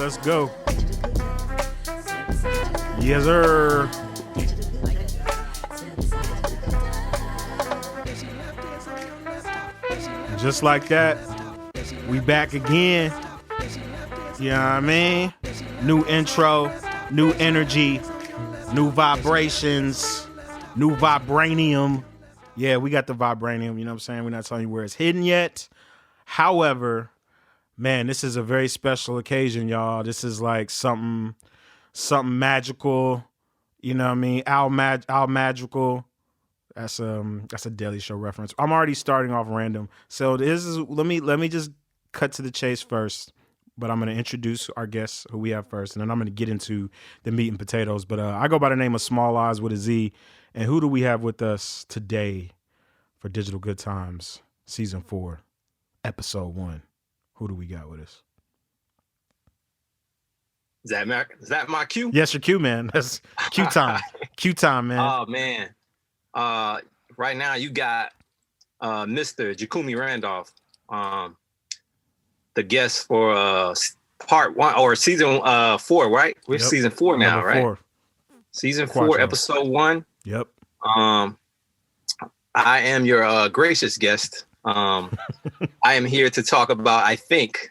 let's go. Yes, sir. Just like that, we back again. You know what I mean? New intro, new energy, new vibrations, new vibranium. Yeah, we got the vibranium, you know what I'm saying? We're not telling you where it's hidden yet. However, man, this is a very special occasion, y'all. This is like something magical. You know what I mean? Al Magical. That's a Daily Show reference. I'm already starting off random. So this is let me just cut to the chase first. But I'm going to introduce our guests who we have first, and then I'm going to get into the meat and potatoes. But I go by the name of Small Eyes with a Z. And who do we have with us today for Digital Good Times, Season 4, Episode 1? Who do we got with us? Is that my cue? Yes, your cue, man. That's cue time. Cue time, man. Oh, man. Right now you got Mr. Jakumi Randolph, the guest for part 1 or season 4, right? We're season 4 now, right? 4. Season 4, episode 1. Yep. I am your gracious guest. I am here to talk about, I think,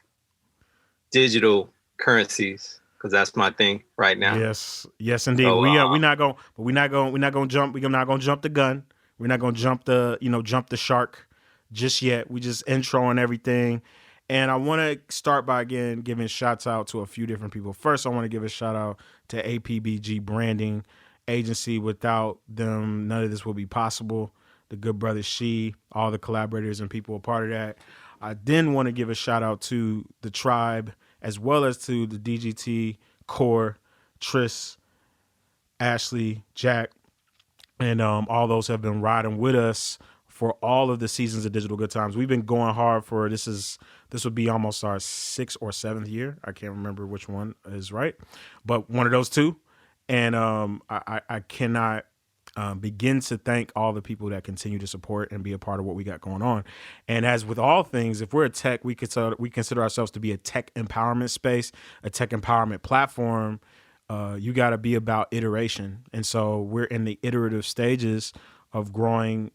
digital currencies, because that's my thing right now. Yes, indeed. So, we're not gonna jump the gun. We're not gonna jump the shark just yet. We just intro and everything. And I want to start by, again, giving shouts out to a few different people. First, I want to give a shout out to APBG Branding Agency. Without them, none of this would be possible. The good brother She, all the collaborators and people a part of that. I then want to give a shout out to the Tribe, as well as to the DGT Core, Tris, Ashley, Jack, and all those have been riding with us for all of the seasons of Digital Good Times. We've been going hard for this would be almost our 6th or 7th year. I can't remember which one is right, but one of those two. And I cannot begin to thank all the people that continue to support and be a part of what we got going on. And as with all things, if we're a tech, we consider ourselves to be a tech empowerment space, a tech empowerment platform. You got to be about iteration. And so we're in the iterative stages of growing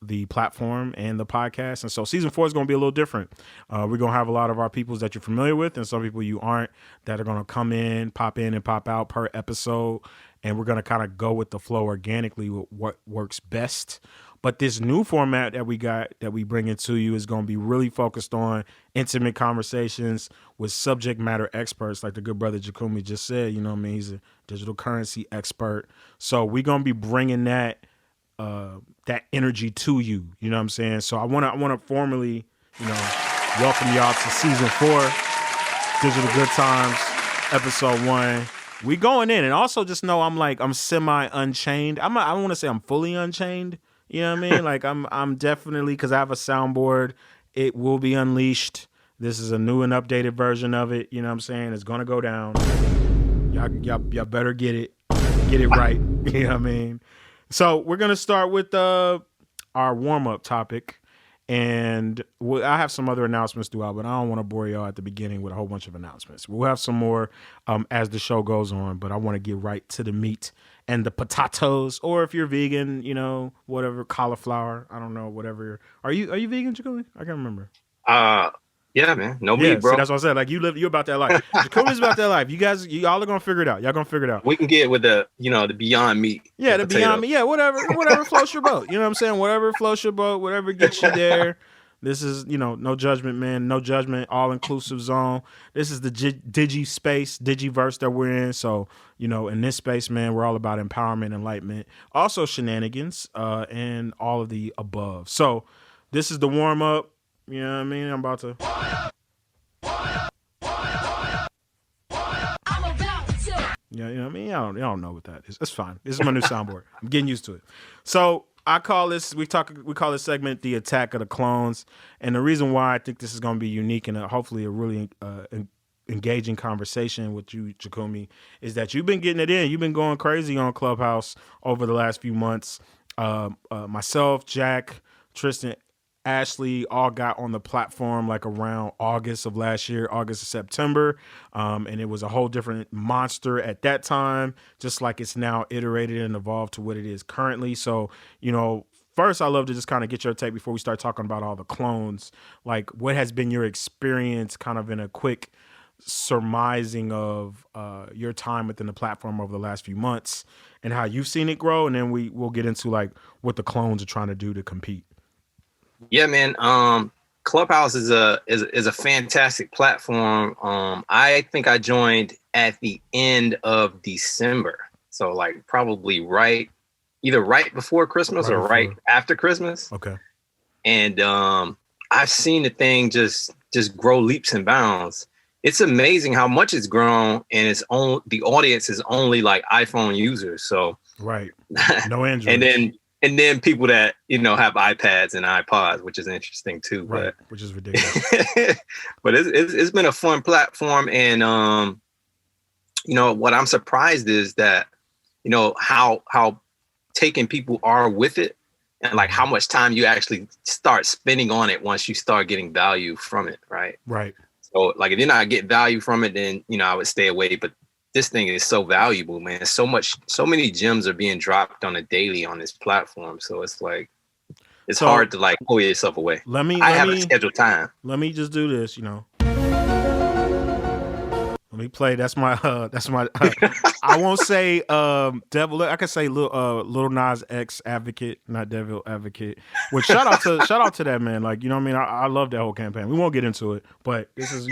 the platform and the podcast. And so season 4 is going to be a little different. We're going to have a lot of our peoples that you're familiar with and some people you aren't, that are going to come in and pop out per episode. And we're going to kind of go with the flow organically with what works best. But this new format that we bring into you is going to be really focused on intimate conversations with subject matter experts, like the good brother Jakumi just said. You know what I mean? He's a digital currency expert. So we're going to be bringing that energy to you. You know what I'm saying? So I want to formally, welcome y'all to season 4, Digital Good Times, episode 1. We going in, and also just know I'm semi unchained. I don't want to say I'm fully unchained. You know what I mean? Like I'm definitely, because I have a soundboard. It will be unleashed. This is a new and updated version of it. You know what I'm saying? It's gonna go down. Y'all better get it right. You know what I mean? So we're gonna start with our warm up topic. And I have some other announcements throughout, but I don't want to bore y'all at the beginning with a whole bunch of announcements. We'll have some more as the show goes on, but I want to get right to the meat and the potatoes. Or if you're vegan, whatever, cauliflower, I don't know, whatever. Are you vegan, Jakumi? I can't remember. Yeah, man. No meat, bro. See, that's what I said. Like you're about that life. Jacoby's about that life. Y'all are gonna figure it out. Y'all gonna figure it out. We can get with the Beyond Meat. Yeah, the Beyond Meat. Yeah, whatever floats your boat. You know what I'm saying? Whatever floats your boat, whatever gets you there. This is, no judgment, man. No judgment, all-inclusive zone. This is the digiverse that we're in. So, in this space, man, we're all about empowerment, enlightenment, also shenanigans, and all of the above. So this is the warm-up. You know what I mean? I'm about to. Yeah, you know what I mean? Y'all don't know what that is. It's fine. This is my new soundboard. I'm getting used to it. So I call this, we call this segment the Attack of the Clones. And the reason why I think this is going to be unique and hopefully a really engaging conversation with you, Jakumi, is that you've been getting it in. You've been going crazy on Clubhouse over the last few months. Myself, Jack, Tristan, Ashley all got on the platform like around August of last year, August of September. And it was a whole different monster at that time, just like it's now iterated and evolved to what it is currently. So, first, I love to just kind of get your take before we start talking about all the clones. Like, what has been your experience kind of in a quick surmising of your time within the platform over the last few months and how you've seen it grow? And then we'll get into like what the clones are trying to do to compete. Yeah, man. Clubhouse is a fantastic platform. I think I joined at the end of December. So like probably either right before Christmas or right after Christmas. Okay. And I've seen the thing just grow leaps and bounds. It's amazing how much it's grown, and the audience is only like iPhone users. So right, no Android. and then people that have iPads and iPods, which is interesting too. Right, which is ridiculous. But it's been a fun platform, and what I'm surprised is that how taken people are with it, and like how much time you actually start spending on it once you start getting value from it. Right. So like if you're not getting value from it, then I would stay away. But this thing is so valuable, man. So many gems are being dropped on a daily on this platform. So it's like it's hard to like pull yourself away. I have a scheduled time. Let me just do this, Let me play. That's my. I won't say devil. I can say Lil Nas X advocate, not devil advocate. Which shout out to that man. Like what I mean. I love that whole campaign. We won't get into it, but this is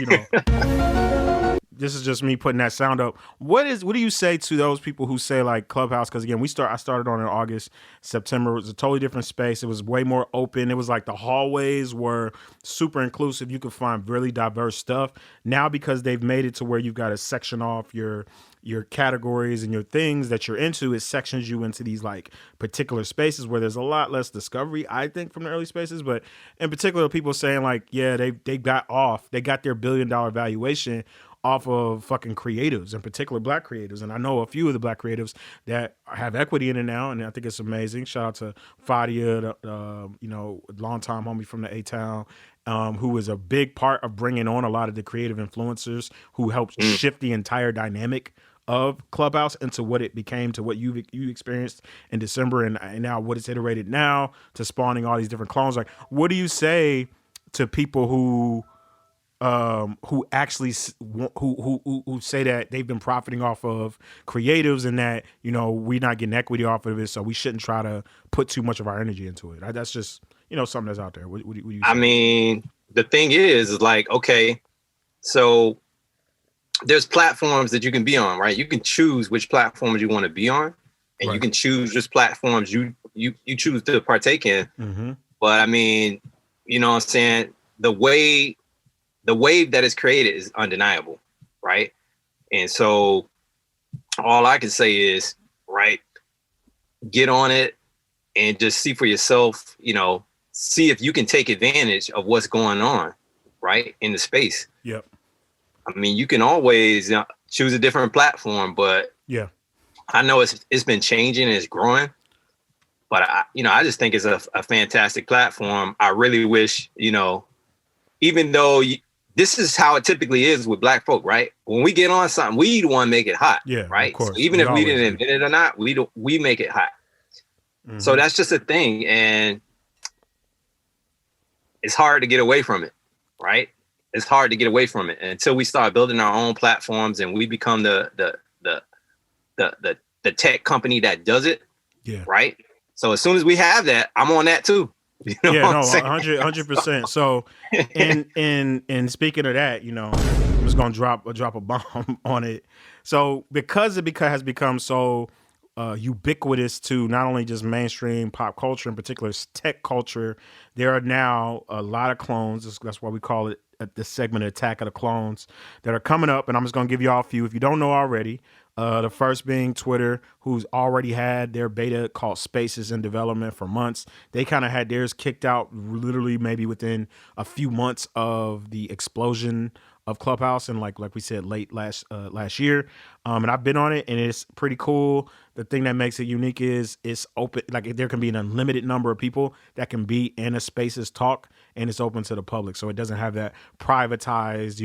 this is just me putting that sound up. What do you say to those people who say like Clubhouse? Because again, I started on in August, September. It was a totally different space. It was way more open. It was like the hallways were super inclusive. You could find really diverse stuff. Now because they've made it to where you've got to section off your categories and your things that you're into, it sections you into these like particular spaces where there's a lot less discovery, I think, from the early spaces. But in particular, people saying like, yeah, they got their $1 billion valuation off of fucking creatives, in particular Black creatives. And I know a few of the Black creatives that have equity in it now, and I think it's amazing. Shout out to Fadia, longtime homie from the A-Town, who was a big part of bringing on a lot of the creative influencers who helped shift the entire dynamic of Clubhouse into what it became, to what you experienced in December, and now what it's iterated now to spawning all these different clones. Like, what do you say to people who actually who say that they've been profiting off of creatives and that we're not getting equity off of it, so we shouldn't try to put too much of our energy into it? That's just something that's out there. What do you say? I mean, the thing is like, okay, so there's platforms that you can be on, right? You can choose which platforms you want to be on, and you can choose which platforms you choose to partake in. Mm-hmm. But I mean, what I'm saying, the wave that is created is undeniable, right? And so all I can say is, right, get on it and just see for yourself, see if you can take advantage of what's going on, right, in the space. Yep. I mean, you can always choose a different platform, but yeah, I know it's been changing and it's growing. But I just think it's a fantastic platform. I really wish, even though this is how it typically is with Black folk, right? When we get on something, we the one make it hot, right? Of course. So even if we didn't invent it or not, we make it hot. Mm-hmm. So that's just a thing, and it's hard to get away from it, right? It's hard to get away from it until we start building our own platforms and we become the tech company that does it, right? So as soon as we have that, I'm on that too. 100%. So, and speaking of that, I'm just gonna drop a bomb on it. So because it has become so ubiquitous to not only just mainstream pop culture, in particular tech culture, there are now a lot of clones. That's why we call it this segment, Attack of the Clones, that are coming up. And I'm just gonna give y'all a few if you don't know already. The first being Twitter, who's already had their beta called Spaces in development for months. They kind of had theirs kicked out literally maybe within a few months of the explosion of Clubhouse, and like we said, late last year. And I've been on it, and it's pretty cool. The thing that makes it unique is it's open. Like there can be an unlimited number of people that can be in a Spaces talk, and it's open to the public. So it doesn't have that privatized,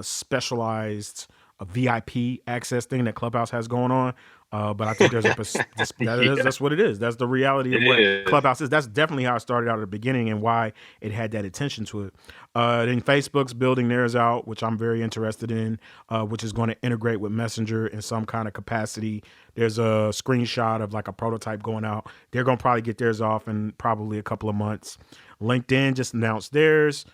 specialized VIP access thing that Clubhouse has going on. But I think that's what it is. That's the reality of what Clubhouse is. That's definitely how it started out at the beginning and why it had that attention to it. Then Facebook's building theirs out, which I'm very interested in, which is going to integrate with Messenger in some kind of capacity. There's a screenshot of like a prototype going out. They're going to probably get theirs off in probably a couple of months. LinkedIn just announced theirs.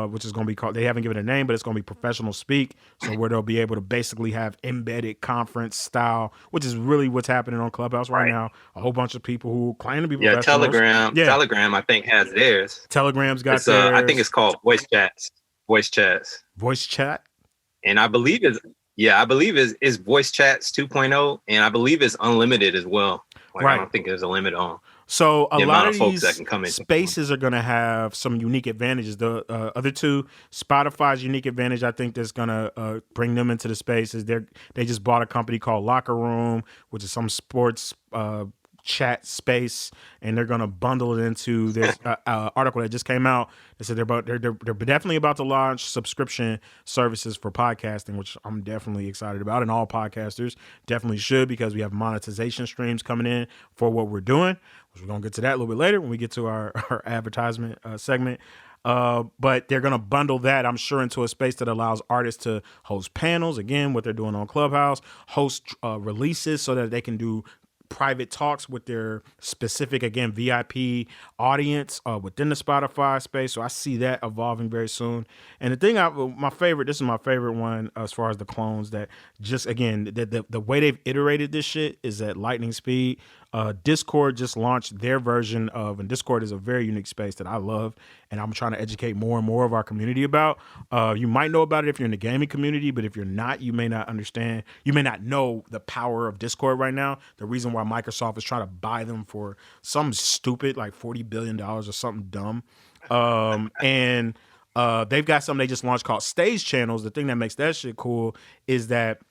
Which is going to be called, they haven't given a name, but it's going to be Professional Speak. So where they'll be able to basically have embedded conference style, which is really what's happening on Clubhouse right now. A whole bunch of people who claim to be professionals. Telegram, I think, has theirs. Telegram's got theirs. I think it's called Voice Chats. Voice Chat? And I believe it's Voice Chats 2.0, and I believe it's unlimited as well. I don't think there's a limit on. So a lot of these spaces are going to have some unique advantages. The other two, Spotify's unique advantage, I think that's going to bring them into the space is they just bought a company called Locker Room, which is some sports chat space, and they're going to bundle it into this article that just came out. They said they're definitely about to launch subscription services for podcasting, which I'm definitely excited about, and all podcasters definitely should, because we have monetization streams coming in for what we're doing, which we're going to get to that a little bit later when we get to our advertisement segment. But they're going to bundle that, I'm sure, into a space that allows artists to host panels, again, what they're doing on Clubhouse, host releases so that they can do private talks with their specific, again, VIP audience within the Spotify space. So I see that evolving very soon. And the thing, this is my favorite one as far as the clones, that just, again, the way they've iterated this shit is at lightning speed. Discord just launched their version of, and Discord is a very unique space that I love, and I'm trying to educate more and more of our community about. You might know about it if you're in the gaming community, but if you're not, you may not understand. You may not know the power of Discord right now. The reason why Microsoft is trying to buy them for some stupid, like $40 billion or something dumb. And they've got something they just launched called Stage Channels. The thing that makes that shit cool is that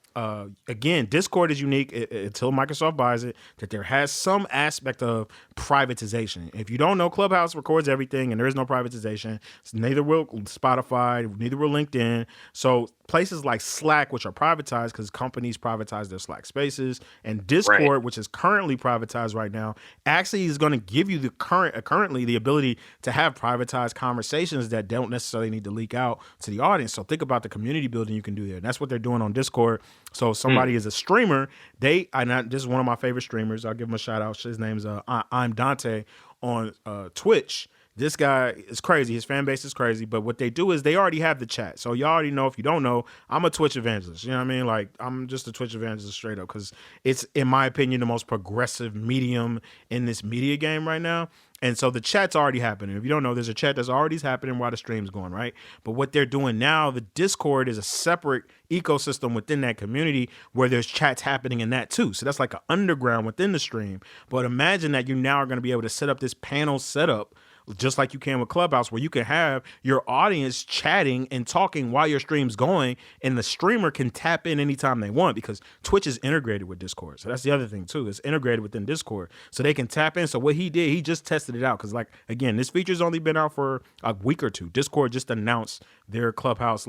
again, Discord is unique until Microsoft buys it, that there has some aspect of privatization. If you don't know, Clubhouse records everything, and there is no privatization. So neither will Spotify, neither will LinkedIn. So places like Slack, which are privatized because companies privatize their Slack spaces, and Discord, which is currently privatized right now, actually is going to give you currently the ability to have privatized conversations that don't necessarily need to leak out to the audience. So think about the community building you can do there. And that's what they're doing on Discord. So somebody is a streamer. This is one of my favorite streamers. I'll give him a shout out. His name's I'm Dante on Twitch. This guy is crazy. His fan base is crazy. But what they do is they already have the chat. So you already know, if you don't know, I'm a Twitch evangelist. You know what I mean? Like, I'm just a Twitch evangelist straight up, because it's, in my opinion, the most progressive medium in this media game right now. And so the chat's already happening. If you don't know, there's a chat that's already happening while the stream's going, right? But what they're doing now, the Discord is a separate ecosystem within that community where there's chats happening in that too. So that's like an underground within the stream. But imagine that you now are going to be able to set up this panel setup just like you can with Clubhouse, where you can have your audience chatting and talking while your stream's going, and the streamer can tap in anytime they want, because Twitch is integrated with Discord. So that's the other thing too. It's integrated within Discord. So they can tap in. So what he did, he just tested it out, because, like, again, this feature's only been out for a week or two. Discord just announced their Clubhouse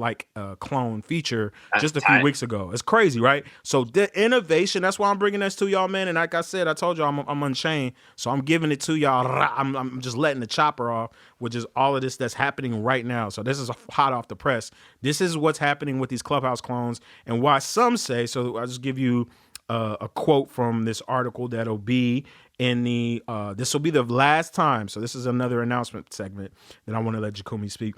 clone feature just a few weeks ago. It's crazy, right? So the innovation, that's why I'm bringing this to y'all, man. And like I said, I told y'all I'm Unchained, so I'm giving it to y'all. I'm just letting the chopper off, which is all of this that's happening right now. So this is hot off the press. This is what's happening with these Clubhouse clones, and why some say, so I'll just give you a quote from this article that'll be in the, this will be the last time. So this is another announcement segment that I want to let Jakumi speak.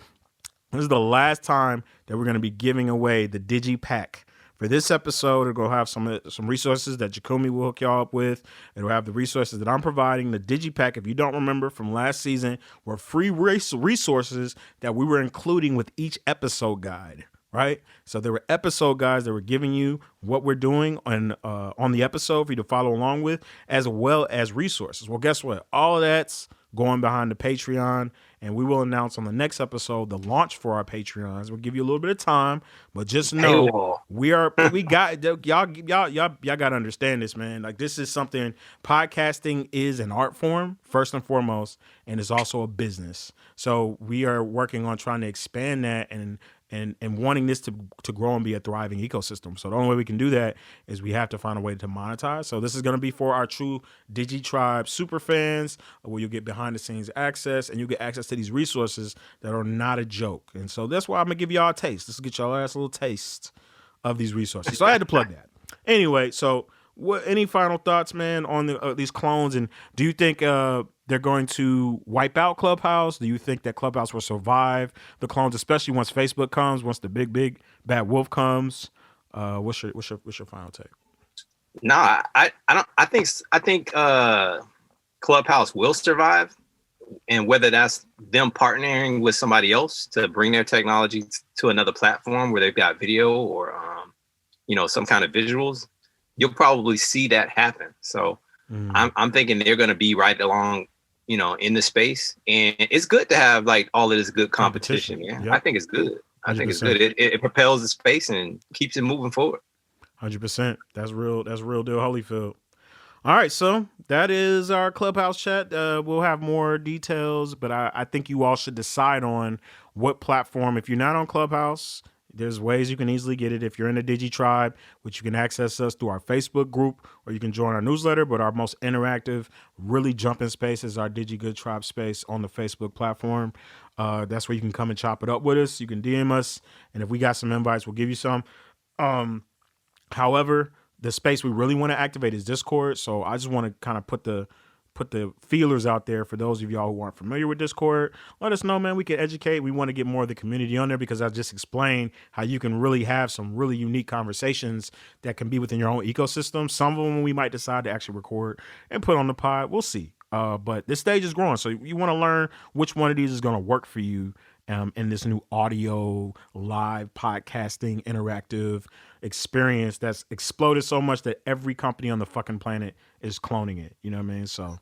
This is the last time that we're going to be giving away the DigiPack. For this episode, it'll have some resources that Jakumi will hook y'all up with. It'll have the resources that I'm providing. The DigiPack, if you don't remember from last season, were free resources that we were including with each episode guide, right? So there were episode guides that were giving you what we're doing on the episode for you to follow along with, as well as resources. Well, guess what? All of that's going behind the Patreon, and we will announce on the next episode the launch for our Patreons. We'll give you a little bit of time, but just know we got y'all got to understand this, man. Like, this is something. Podcasting is an art form first and foremost, and it's also a business. So we are working on trying to expand that and wanting this to grow and be a thriving ecosystem. So the only way we can do that is we have to find a way to monetize. So this is going to be for our true DigiTribe super fans, where you'll get behind the scenes access, and you get access to these resources that are not a joke. And so that's why I'm going to give y'all a taste. Let's get y'all a little taste of these resources. So I had to plug that. Anyway, so any final thoughts, man, on these clones? And do you think they're going to wipe out Clubhouse? Do you think that Clubhouse will survive the clones, especially once Facebook comes, once the big bad wolf comes? What's your final take? Nah, I don't. I think Clubhouse will survive, and whether that's them partnering with somebody else to bring their technology to another platform where they've got video or some kind of visuals, you'll probably see that happen. So I'm thinking they're going to be right along, in the space, and it's good to have like all of this good competition. Yeah, yep. I think it's good. I 100%. Think it's good. It propels the space and keeps it moving forward. 100%. That's real deal, Holyfield. All right, so that is our Clubhouse chat. We'll have more details, but I think you all should decide on what platform. If you're not on Clubhouse, there's ways you can easily get it. If you're in the DigiTribe, which you can access us through our Facebook group, or you can join our newsletter, but our most interactive, really jumping space is our DigiGood Tribe space on the Facebook platform. That's where you can come and chop it up with us. You can DM us, and if we got some invites, we'll give you some. However, the space we really want to activate is Discord. So I just want to kind of put the feelers out there for those of y'all who aren't familiar with Discord. Let us know, man. We can educate. We want to get more of the community on there, because I just explained how you can really have some really unique conversations that can be within your own ecosystem. Some of them we might decide to actually record and put on the pod. We'll see. But this stage is growing, so you want to learn which one of these is going to work for you in this new audio, live podcasting, interactive experience that's exploded so much that every company on the fucking planet is cloning it. You know what I mean? So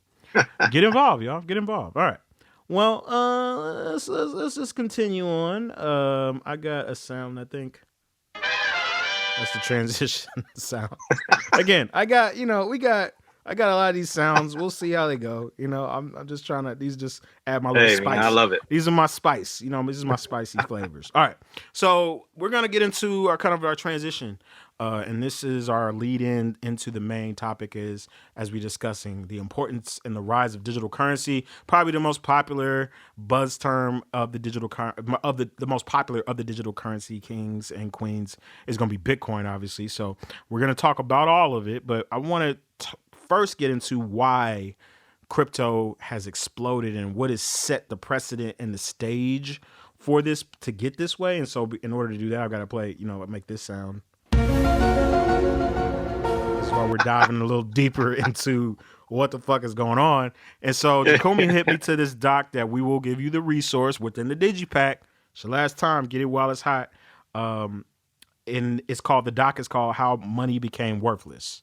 get involved, y'all. Get involved. All right. Well, let's just continue on. I got a sound, I think. That's the transition sound. Again, I got a lot of these sounds. We'll see how they go. I'm just trying to, these just add my little spice. Man, I love it. These are my spice. This is my spicy flavors. All right. So we're going to get into our transition. And this is our lead in into the main topic as we're discussing the importance and the rise of digital currency. Probably the most popular buzz term of the the most popular of the digital currency kings and queens is going to be Bitcoin, obviously. So we're going to talk about all of it, but I want to first get into why crypto has exploded and what has set the precedent and the stage for this to get this way. And so in order to do that, I've got to play, make this sound. That's why we're diving a little deeper into what the fuck is going on. And so Jakumi hit me to this doc that we will give you the resource within the Digipack. It's your last time. Get it while it's hot. And the doc is called How Money Became Worthless.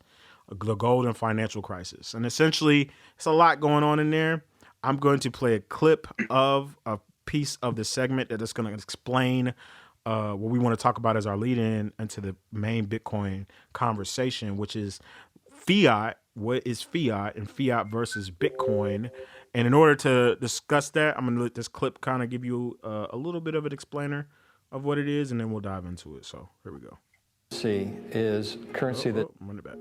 The Golden Financial Crisis. And essentially, it's a lot going on in there. I'm going to play a clip of a piece of the segment that is going to explain what we want to talk about as our lead in into the main Bitcoin conversation, which is fiat. What is fiat, and fiat versus Bitcoin? And in order to discuss that, I'm going to let this clip kind of give you a little bit of an explainer of what it is, and then we'll dive into it. So here we go. Is currency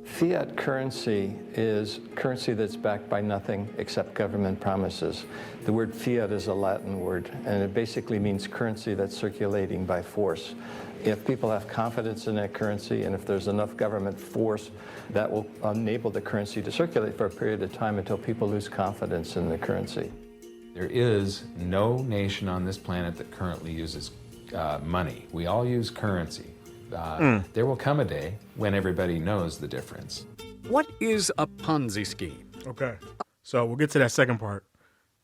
fiat currency is currency that's backed by nothing except government promises. The word fiat is a Latin word, and it basically means currency that's circulating by force. If people have confidence in that currency, and if there's enough government force, that will enable the currency to circulate for a period of time until people lose confidence in the currency. There is no nation on this planet that currently uses money. We all use currency. There will come a day when everybody knows the difference. What is a Ponzi scheme? Okay, so we'll get to that second part.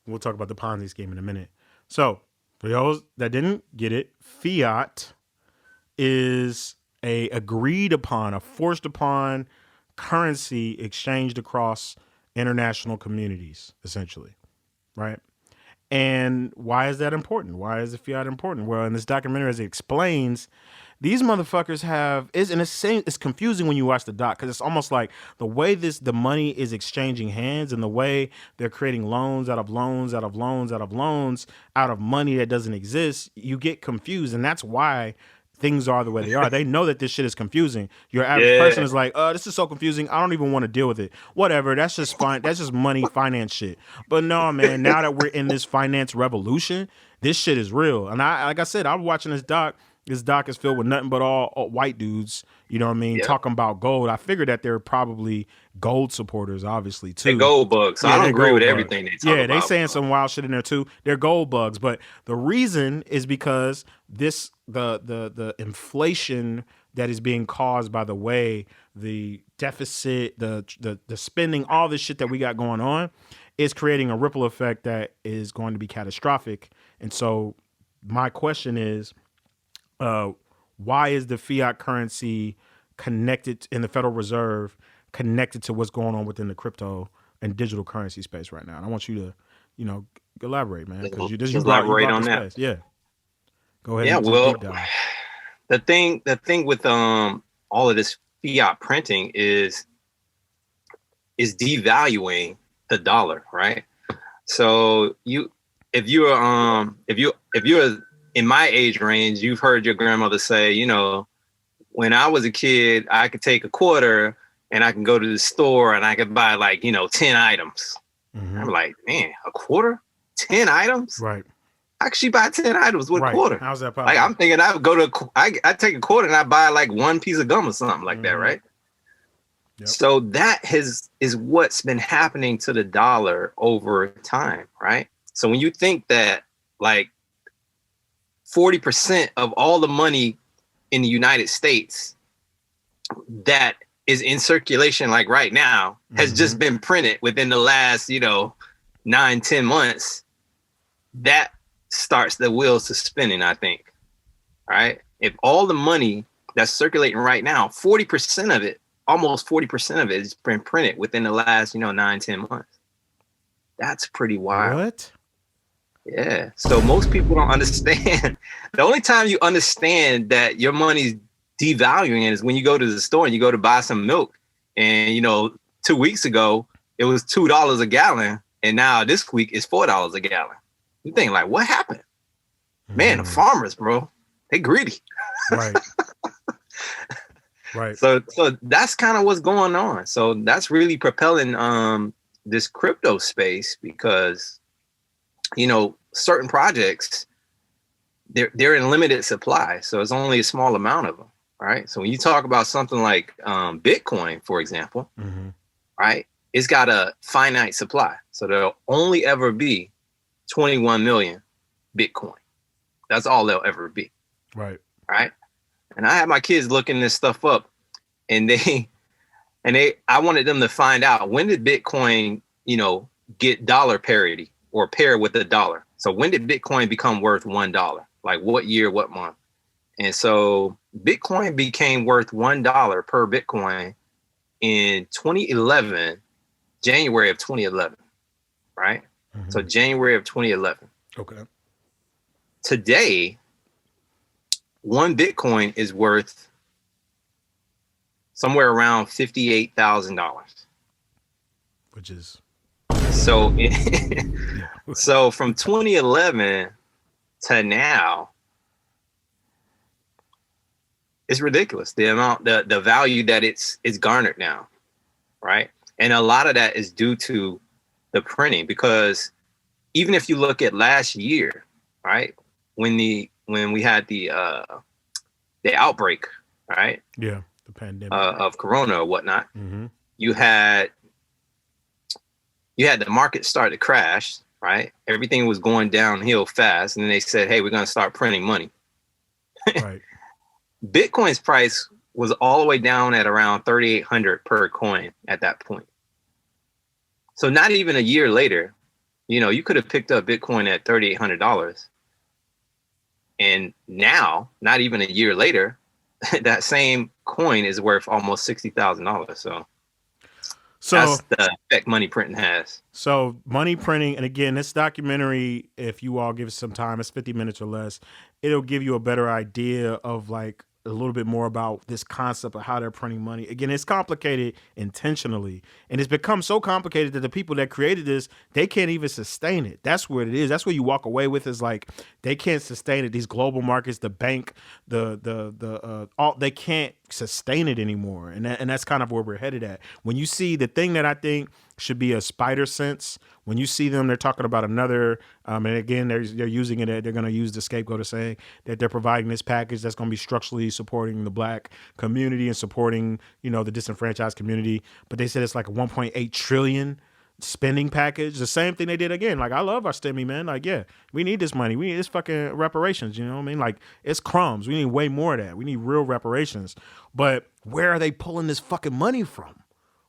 We'll talk about the Ponzi scheme in a minute. So for those that didn't get it, fiat is a agreed upon, a forced upon currency exchanged across international communities, essentially, right? And why is that important? Why is the fiat important? Well, in this documentary, as it explains, these motherfuckers it's confusing when you watch the doc, because it's almost like the way the money is exchanging hands and the way they're creating loans out of loans out of loans out of loans out of money that doesn't exist. You get confused, and that's why things are the way they are. They know that this shit is confusing. Your average person is like, this is so confusing. I don't even want to deal with it. Whatever. That's just fine. That's just money finance shit. But no, man, now that we're in this finance revolution, this shit is real. And like I said, I'm watching this doc. This doc is filled with nothing but all white dudes, you know what I mean, talking about gold. I figured that they're probably gold supporters, obviously, too. They're gold bugs. So I don't agree with everything they talk about. Yeah, they saying some wild shit in there, too. They're gold bugs. But the reason is because the inflation that is being caused by the way the deficit, the spending, all this shit that we got going on is creating a ripple effect that is going to be catastrophic. And so my question is, why is the fiat currency connected in the Federal Reserve connected to what's going on within the crypto and digital currency space right now? And I want you to, elaborate, man, because you elaborate on that. Space. Yeah, go ahead. Yeah, well, the thing with all of this fiat printing is devaluing the dollar, right? So if you're in my age range, you've heard your grandmother say, when I was a kid, I could take a quarter and I can go to the store and I could buy 10 items. Mm-hmm. I'm like, man, a quarter? 10 items? Right. How could she buy 10 items with a quarter? How's that possible? I'm thinking I would go to, I take a quarter and I buy one piece of gum or something like that, right? Yep. So that is what's been happening to the dollar over time, right? So when you think that 40% of all the money in the United States that is in circulation right now has just been printed within the last, 9-10 months, that starts the wheels to spinning, I think. All right. If all the money that's circulating right now, 40% of it, almost 40% of it has been printed within the last, 9-10 months. That's pretty wild. What? Yeah. So most people don't understand. The only time you understand that your money's devaluing is when you go to the store and you go to buy some milk. And, 2 weeks ago, it was $2 a gallon. And now this week it's $4 a gallon. You think what happened? Man, the farmers, bro, they greedy. Right. Right. So that's kind of what's going on. So that's really propelling this crypto space because certain projects, they're in limited supply. So it's only a small amount of them, right? So when you talk about something like Bitcoin, for example, right, it's got a finite supply. So there'll only ever be 21 million Bitcoin. That's all there'll ever be. Right. Right. And I had my kids looking this stuff up and I wanted them to find out, when did Bitcoin, get dollar parity or pair with the dollar? So when did Bitcoin become worth $1? What year, what month? And so Bitcoin became worth $1 per Bitcoin in 2011, January of 2011, right? So January of 2011. Okay. Today, one Bitcoin is worth somewhere around $58,000. Which is so. So from 2011 to now, it's ridiculous the amount, the value that it's garnered now, right? And a lot of that is due to the printing, because even if you look at last year, right, when we had the outbreak, right? Yeah, the pandemic of Corona or whatnot. You had the market start to crash, right? Everything was going downhill fast, and then they said, "Hey, we're going to start printing money." Right. Bitcoin's price was all the way down at around 3,800 per coin at that point. So not even a year later, you could have picked up Bitcoin at $3,800. And now, not even a year later, that same coin is worth almost $60,000. So that's the effect money printing has. So money printing, and again, this documentary, if you all give it some time, it's 50 minutes or less, it'll give you a better idea of like a little bit more about this concept of how they're printing money. Again, it's complicated intentionally, and it's become so complicated that the people that created this, they can't even sustain it. That's what it is. That's what you walk away with, is like they can't sustain it. These global markets, the bank, all, they can't sustain it anymore, and that's kind of where we're headed at. When you see the thing that I think should be a spider sense, when you see them, they're talking about another, and again, they're using it. They're going to use the scapegoat of saying that they're providing this package that's going to be structurally supporting the Black community and supporting, the disenfranchised community. But they said it's like a 1.8 trillion spending package. The same thing they did again. Like, I love our STEMI, man. Like, yeah, we need this money. We need this fucking reparations. You know what I mean? Like, it's crumbs. We need way more of that. We need real reparations. But where are they pulling this fucking money from?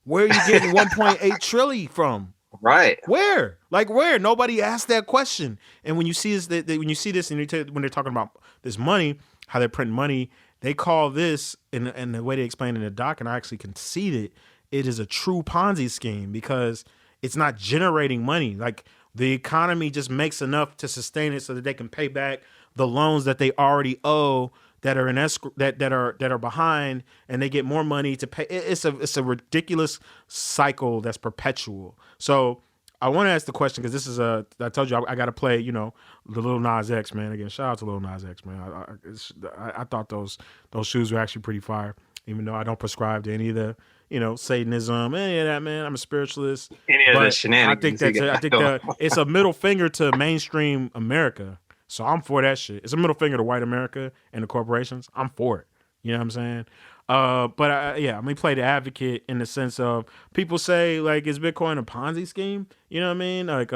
Where are you getting 1.8 trillion from? Right. Where? Like, where? Nobody asked that question. And when you see this, when you see this, and when they're talking about this money, how they're printing money, they call this, and the way they explain it in the doc, and I actually concede it is a true Ponzi scheme, because it's not generating money. Like, the economy just makes enough to sustain it so that they can pay back the loans that they already owe, that are in escrow, that are behind, and they get more money to pay. It's a ridiculous cycle that's perpetual. So I want to ask the question, because this is I told you I got to play, the Lil Nas X, man. Again, shout out to Lil Nas X, man. I thought those shoes were actually pretty fire, even though I don't prescribe to any of the Satanism, any of that, man. I'm a spiritualist. Any of the shenanigans. I think it's a middle finger to mainstream America. So I'm for that shit. It's a middle finger to white America and the corporations. I'm for it. You know what I'm saying? But let me play the advocate in the sense of, people say, like, is Bitcoin a Ponzi scheme? You know what I mean? Like,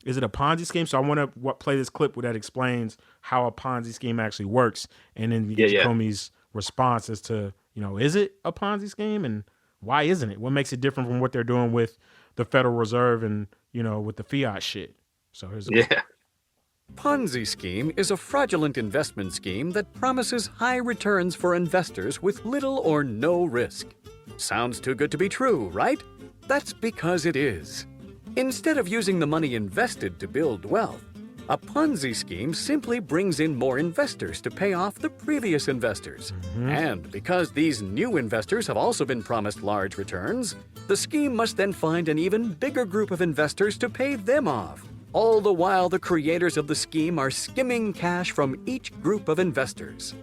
is it a Ponzi scheme? So I want to play this clip where that explains how a Ponzi scheme actually works, and then get Jacomi's response as to, is it a Ponzi scheme, and why isn't it? What makes it different from what they're doing with the Federal Reserve and, with the fiat shit? So here's the Ponzi scheme is a fraudulent investment scheme that promises high returns for investors with little or no risk. Sounds too good to be true, right? That's because it is. Instead of using the money invested to build wealth, a Ponzi scheme simply brings in more investors to pay off the previous investors. And because these new investors have also been promised large returns, the scheme must then find an even bigger group of investors to pay them off. All the while, the creators of the scheme are skimming cash from each group of investors.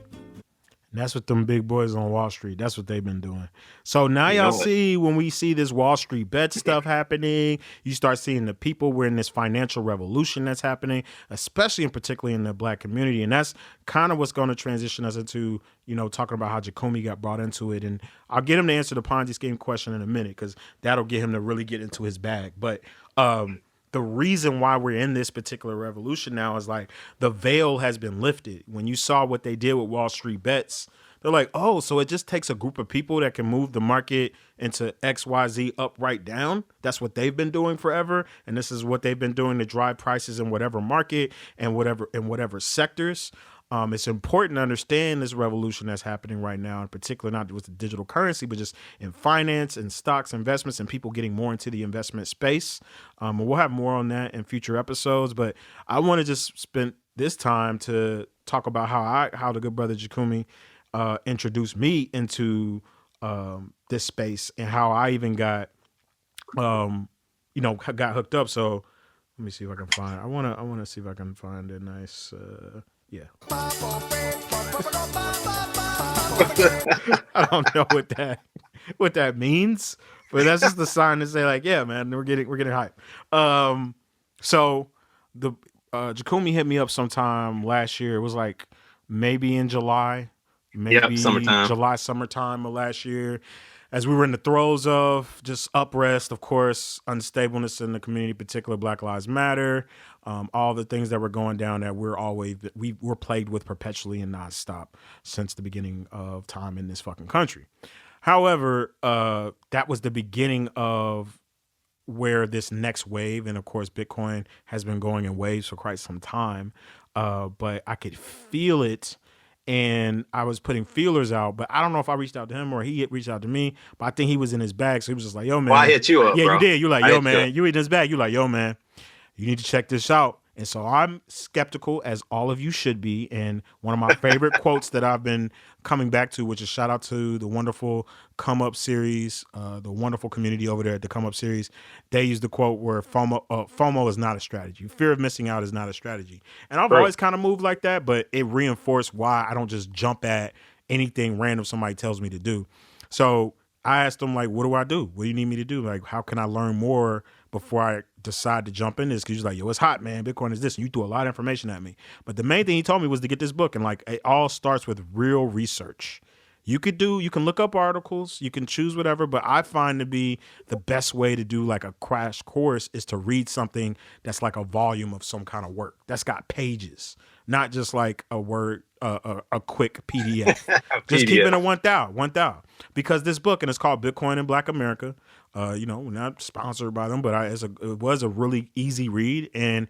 And that's what them big boys on Wall Street, that's what they've been doing. So now y'all see, when we see this Wall Street bet stuff happening, you start seeing the people, we're in this financial revolution that's happening, especially and particularly in the Black community. And that's kind of what's going to transition us into, talking about how Jakumi got brought into it. And I'll get him to answer the Ponzi scheme question in a minute, because that'll get him to really get into his bag. But the reason why we're in this particular revolution now is, like, the veil has been lifted. When you saw what they did with Wall Street bets, they're like, oh, so it just takes a group of people that can move the market into XYZ up, right, down. That's what they've been doing forever. And this is what they've been doing to drive prices in whatever market and whatever sectors. It's important to understand this revolution that's happening right now, in particular, not with the digital currency, but just in finance and stocks, investments, and people getting more into the investment space. And we'll have more on that in future episodes. But I want to just spend this time to talk about how the good brother Jakumi introduced me into this space, and how I even got got hooked up. So let me see if I can find. I want to see if I can find a nice. Yeah. I don't know what that means, but that's just the sign to say, like, yeah, man, we're getting hype. So the Jakumi hit me up sometime last year. It was like maybe in July, summertime of last year, as we were in the throes of just unrest, of course, unstableness in the community, particularly Black Lives Matter, all the things that were going down that we were plagued with perpetually and nonstop since the beginning of time in this fucking country. However, that was the beginning of where this next wave, and of course, Bitcoin has been going in waves for quite some time, but I could feel it and I was putting feelers out, but I don't know if I reached out to him or he had reached out to me, but I think he was in his bag. So he was just like, yo, man. Well, I hit you up, yeah, bro. You did. You're like, I yo, hit you man, up. you in his bag. You're like, yo, man, you need to check this out. And so I'm skeptical, as all of you should be. And one of my favorite quotes that I've been coming back to, which is shout out to the wonderful Come Up series, the wonderful community over there at the Come Up series. They use the quote where FOMO is not a strategy. Fear of missing out is not a strategy. And I've always kind of moved like that, but it reinforced why I don't just jump at anything random somebody tells me to do. So I asked them, like, what do I do? What do you need me to do? Like, how can I learn more before I decide to jump in this? Because he's like, yo, it's hot, man. Bitcoin is this. And you threw a lot of information at me. But the main thing he told me was to get this book. And like, it all starts with real research. You can look up articles, you can choose whatever, but I find to be the best way to do like a crash course is to read something that's like a volume of some kind of work that's got pages, not just like a word, a quick PDF. Just keeping it 1,000. Because this book, and it's called Bitcoin in Black America, we're not sponsored by them, but it was a really easy read. And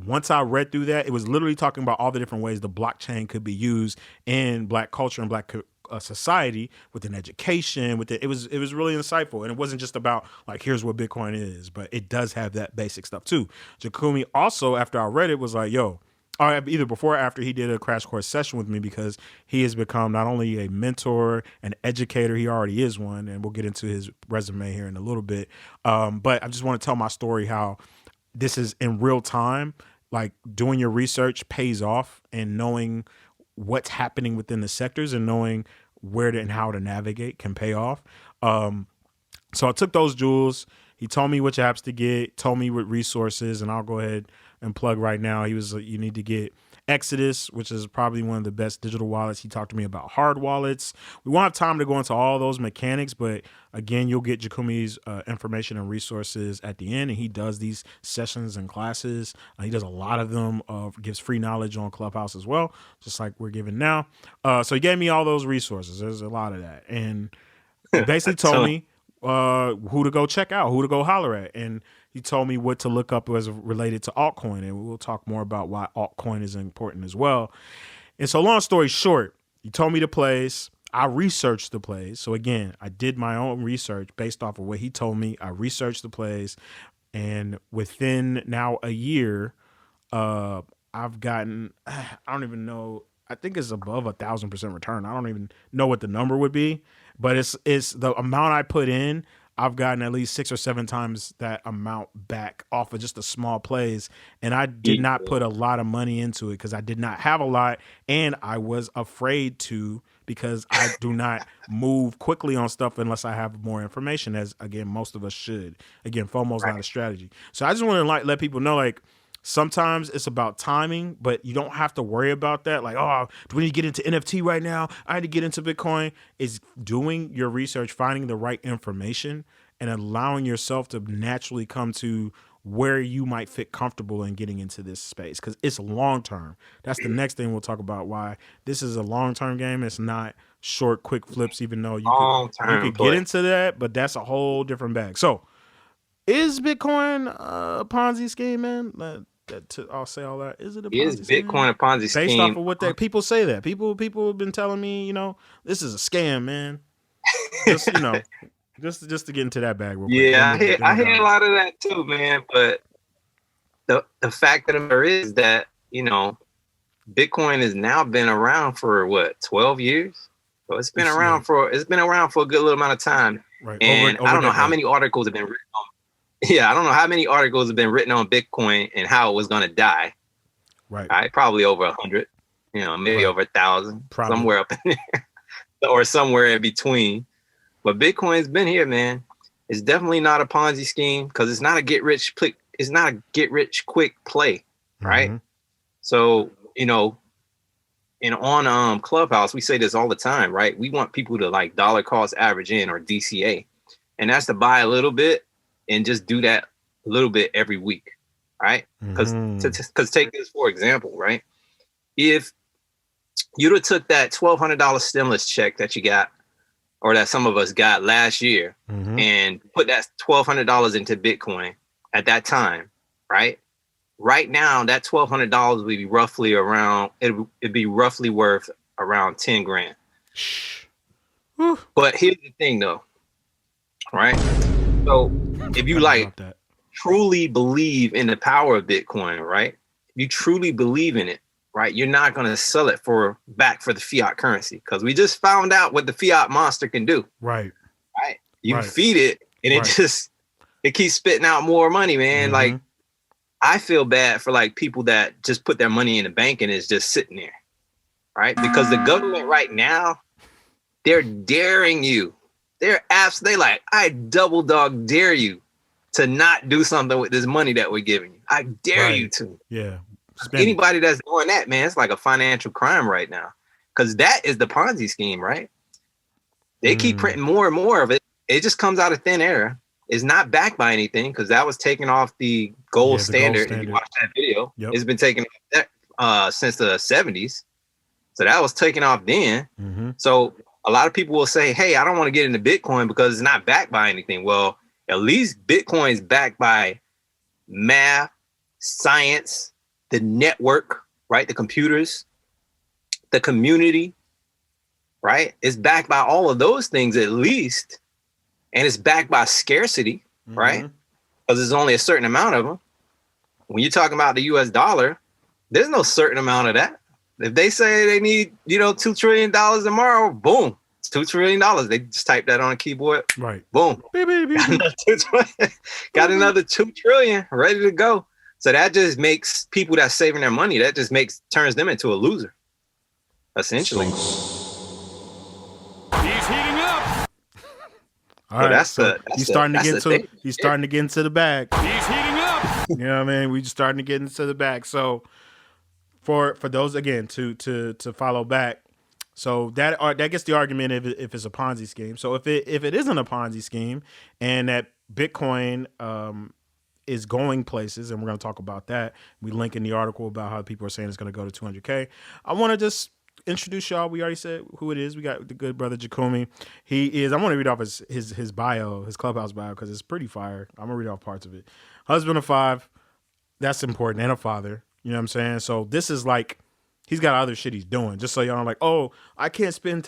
once I read through that, it was literally talking about all the different ways the blockchain could be used in Black culture and Black society, within education, it was really insightful. And it wasn't just about like, here's what Bitcoin is, but it does have that basic stuff too. Jakumi also, after I read it, was like, yo, or either before or after, he did a crash course session with me, because he has become not only a mentor, an educator, he already is one, and we'll get into his resume here in a little bit. But I just want to tell my story, how this is in real time, like doing your research pays off, and knowing what's happening within the sectors and knowing where and how to navigate can pay off. So I took those jewels. He told me which apps to get, told me what resources, and I'll go ahead and plug right now. He was like, you need to get Exodus, which is probably one of the best digital wallets. He talked to me about hard wallets. We won't have time to go into all those mechanics, but again, you'll get Jakumi's information and resources at the end, and he does these sessions and classes. He does a lot of them, gives free knowledge on Clubhouse as well, just like we're giving now. So he gave me all those resources. There's a lot of that. And he basically told me who to go check out, who to go holler at. And he told me what to look up as related to altcoin. And we'll talk more about why altcoin is important as well. And so long story short, he told me the plays. I researched the plays. So again, I did my own research based off of what he told me. I researched the plays. And within now a year, I've gotten, I don't even know, I think it's above 1,000% return. I don't even know what the number would be, but it's the amount I put in. I've gotten at least 6 or 7 times that amount back off of just the small plays. And I did not put a lot of money into it because I did not have a lot. And I was afraid to, because I do not move quickly on stuff unless I have more information, as again, most of us should. Again, FOMO is not a strategy. So I just want to let people know, like, sometimes it's about timing, but you don't have to worry about that. Like, oh, do we need to get into NFT right now? I need to get into Bitcoin. It's doing your research, finding the right information, and allowing yourself to naturally come to where you might fit comfortable in getting into this space, because it's long term. That's the next thing we'll talk about, why this is a long term game. It's not short, quick flips, even though you could get into that, but that's a whole different bag. So is Bitcoin a Ponzi scheme, man? I'll say all that. Is it a Ponzi scheme? Is Bitcoin a Ponzi scheme? Based off of what people say that. People have been telling me, this is a scam, man. Just, just to get into that bag real quick. Yeah, I hear a lot of that too, man. But the fact of the matter is that, Bitcoin has now been around for what, 12 years? So it's been around for a good little amount of time. Right. And I don't know how many articles have been written on. Yeah, I don't know how many articles have been written on Bitcoin and how it was going to die. Right. Probably over 100, maybe over 1,000, somewhere up in there, or somewhere in between. But Bitcoin's been here, man. It's definitely not a Ponzi scheme, because it's not a get rich quick play, right? Mm-hmm. So, and on Clubhouse, we say this all the time, right? We want people to like dollar cost average in, or DCA, and that's to buy a little bit and just do that a little bit every week, right? Because take this for example, right? If you'd have took that $1,200 stimulus check that you got, or that some of us got last year, and put that $1,200 into Bitcoin at that time, right? Right now, that $1,200 would be roughly worth around 10 grand. Whew. But here's the thing though, right? So if you like truly believe in the power of Bitcoin, right? If you truly believe in it, right? You're not going to sell it back for the fiat currency, because we just found out what the fiat monster can do. Right. Right. You feed it and it keeps spitting out more money, man. Mm-hmm. Like, I feel bad for like people that just put their money in the bank and is just sitting there. Right. Because the government right now, they're daring you. They like, I double dog dare you to not do something with this money that we're giving you. I dare you to. Yeah. Anybody that's doing that, man, it's like a financial crime right now. Because that is the Ponzi scheme, right? They keep printing more and more of it. It just comes out of thin air. It's not backed by anything, because that was taken off the gold standard. If you watch that video, it's been taken off since the 70s. So that was taken off then. Mm-hmm. So a lot of people will say, hey, I don't want to get into Bitcoin because it's not backed by anything. Well, at least Bitcoin is backed by math, science, the network, right? The computers, the community, right? It's backed by all of those things at least. And it's backed by scarcity, right? Because there's only a certain amount of them. When you're talking about the US dollar, there's no certain amount of that. If they say they need, $2 trillion tomorrow, boom, it's $2 trillion. They just type that on a keyboard. Right. Boom. Got another $2 trillion ready to go. So that just makes people that's saving their money, turns them into a loser. Essentially. He's heating up. All right, he's starting to get into the bag. He's heating up. You know what I mean? We just starting to get into the bag. So for those, again, to follow back, so that gets the argument if it's a Ponzi scheme. So if it isn't a Ponzi scheme and that Bitcoin is going places, and we're going to talk about that. We link in the article about how people are saying it's going to go to 200K. I want to just introduce y'all. We already said who it is. We got the good brother Jakumi. I want to read off his bio, his Clubhouse bio, because it's pretty fire. I'm gonna read off parts of it. Husband of 5, that's important, and a father. You know what I'm saying? So this is like, he's got other shit he's doing. Just so y'all are like, oh, I can't spend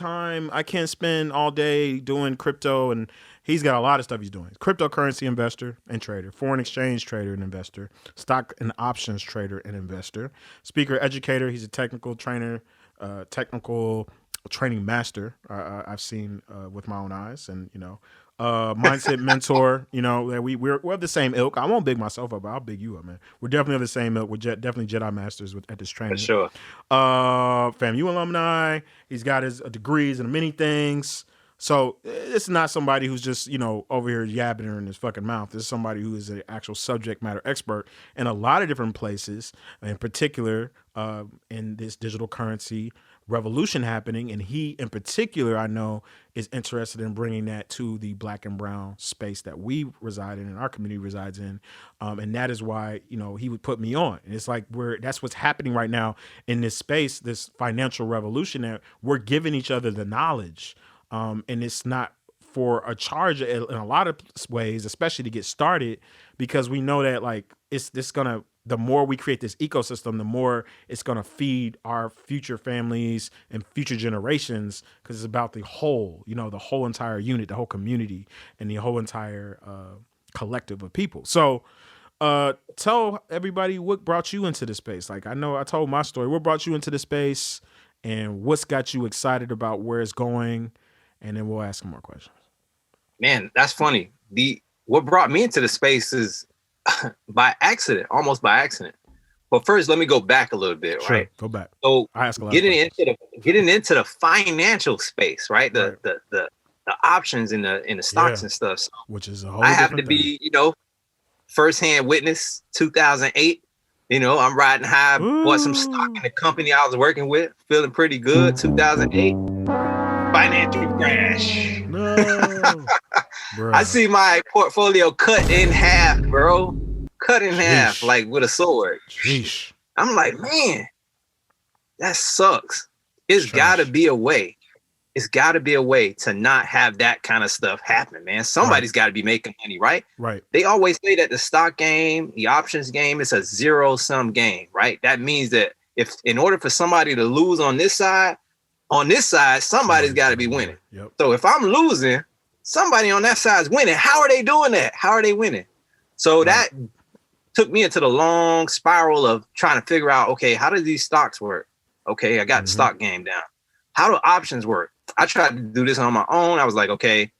all day doing crypto, and he's got a lot of stuff he's doing. Cryptocurrency investor and trader, foreign exchange trader and investor, stock and options trader and investor, speaker, educator. He's a technical trainer. Technical training master, I've seen with my own eyes, and mindset mentor. We're of the same ilk. I won't big myself up, but I'll big you up, man. We're definitely of the same ilk. We're definitely Jedi masters at this training. For sure. FAMU alumni. He's got his degrees in many things. So it's not somebody who's just, over here yabbing her in his fucking mouth. This is somebody who is an actual subject matter expert in a lot of different places, in particular in this digital currency revolution happening. And he, in particular, I know, is interested in bringing that to the Black and brown space that we reside in and our community resides in. And that is why, he would put me on. And it's like that's what's happening right now in this space, this financial revolution, that we're giving each other the knowledge. And it's not for a charge in a lot of ways, especially to get started, because we know that the more we create this ecosystem, the more it's going to feed our future families and future generations, because it's about the whole, the whole entire unit, the whole community, and the whole entire collective of people. So tell everybody what brought you into this space. Like, I know I told my story. What brought you into the space, and what's got you excited about where it's going? And then we'll ask some more questions. Man, that's funny. What brought me into the space is by accident, almost by accident. But first, let me go back a little bit, sure, right? Go back. So getting into the financial space, right? The options in the stocks and stuff. So which is a whole. I happen to be, firsthand witness. 2008. I'm riding high. Bought some stock in the company I was working with. Feeling pretty good. 2008. Financial crash. No. I see my portfolio cut in half, bro. Cut in half, like with a sword. Sheesh. I'm like, man, that sucks. It's gotta be a way. It's gotta be a way to not have that kind of stuff happen, man. Somebody's gotta be making money, right? Right. They always say that the stock game, the options game, is a zero-sum game, right? That means that if in order for somebody to lose on this side, on this side, somebody's got to be winning. Yep. So if I'm losing, somebody on that side is winning. How are they doing that? How are they winning? So that took me into the long spiral of trying to figure out, okay, how do these stocks work? Okay, I got the stock game down. How do options work? I tried to do this on my own. I was like, okay,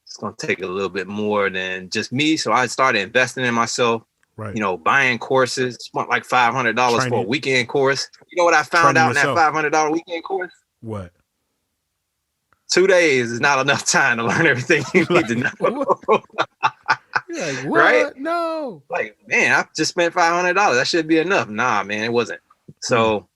it's going to take a little bit more than just me. So I started investing in myself, buying courses. Spent like $500 for a weekend course. You know what I found out in that $500 weekend course? What? 2 days is not enough time to learn everything you need to know. You're like, what? Right? No. Like, man, I just spent $500. That should be enough. Nah, man, it wasn't. So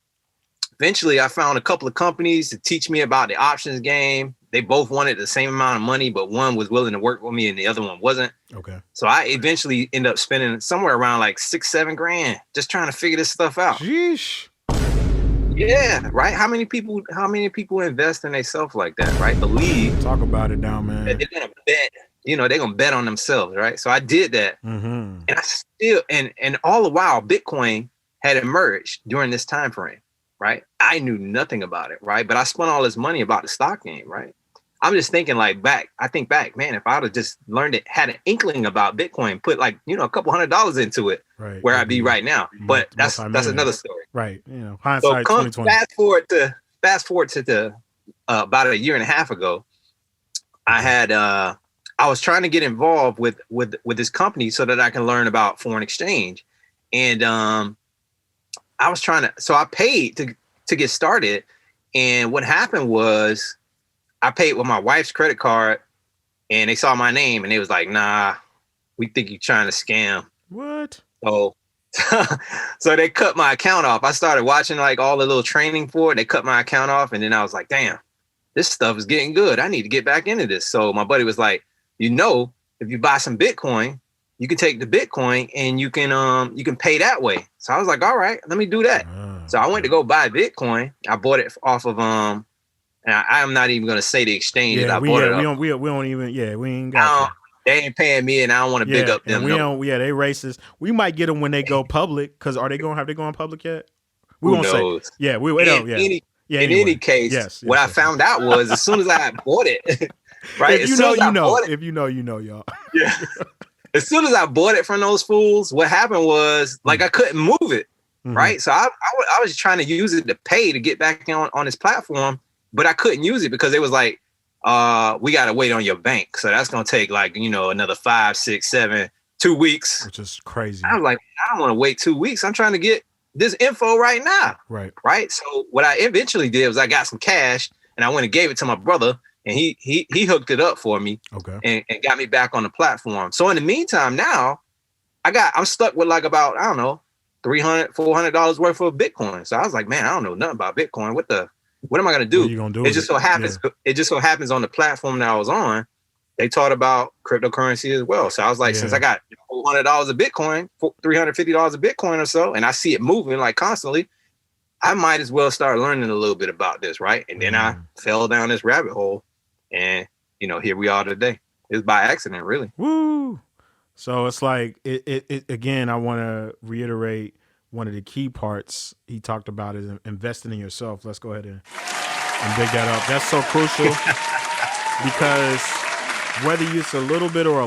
eventually I found a couple of companies to teach me about the options game. They both wanted the same amount of money, but one was willing to work with me and the other one wasn't. Okay. So I eventually ended up spending somewhere around like $6-7 grand just trying to figure this stuff out. Sheesh. Yeah, right. How many people invest in themselves like that, right? Believe. Talk about it now, man. That they're gonna bet. They're gonna bet on themselves, right? So I did that, and I still and all the while Bitcoin had emerged during this time frame, right? I knew nothing about it, right? But I spent all this money about the stock game, right? I'm just thinking I think back, man, if I would have just learned it, had an inkling about Bitcoin, put like, a couple $100 into it, right, where I'd be right now. But that's another story. Right. Hindsight 2020. Fast forward to the about a year and a half ago, I was trying to get involved with this company so that I can learn about foreign exchange. And I was so I paid to get started. And what happened was I paid with my wife's credit card, and they saw my name and they was like, nah, we think you're trying to scam. What? So they cut my account off. I started watching like all the little training for it. They cut my account off, and then I was like, damn, this stuff is getting good. I need to get back into this. So my buddy was like, if you buy some Bitcoin, you can take the Bitcoin and you can pay that way. So I was like, all right, let me do that. So I went to go buy Bitcoin. I bought it off of and I am not even going to say the exchange that I bought it off. We don't even, we ain't got they ain't paying me, and I don't want to big up them. They racist. We might get them when they go public, because have they gone public yet? We Who won't knows? say. Yeah, we don't. Yeah. In any case, what I found out was as soon as I bought it, right? If you know, you know. If you know, you know, y'all. Yeah. As soon as I bought it from those fools, what happened was like I couldn't move it, right? So I was trying to use it to pay to get back on this platform, but I couldn't use it because it was like, we got to wait on your bank. So that's going to take like, another 5, 6, 7, 2 weeks. Which is crazy. I was like, I don't want to wait 2 weeks. I'm trying to get this info right now. Right. So what I eventually did was I got some cash and I went and gave it to my brother, and he hooked it up for me. Okay. And got me back on the platform. So in the meantime, now I'm stuck with like about, I don't know, $300, $400 worth of Bitcoin. So I was like, man, I don't know nothing about Bitcoin. What am I going to do? What are you gonna do? It just so happens on the platform that I was on, they taught about cryptocurrency as well. So I was like, since I got $400 of Bitcoin, $350 of Bitcoin or so, and I see it moving like constantly, I might as well start learning a little bit about this, right? And then I fell down this rabbit hole, and here we are today. It's by accident, really. Woo! So it's like it again. I want to reiterate. One of the key parts he talked about is investing in yourself. Let's go ahead and dig that up. That's so crucial because whether it's a little bit or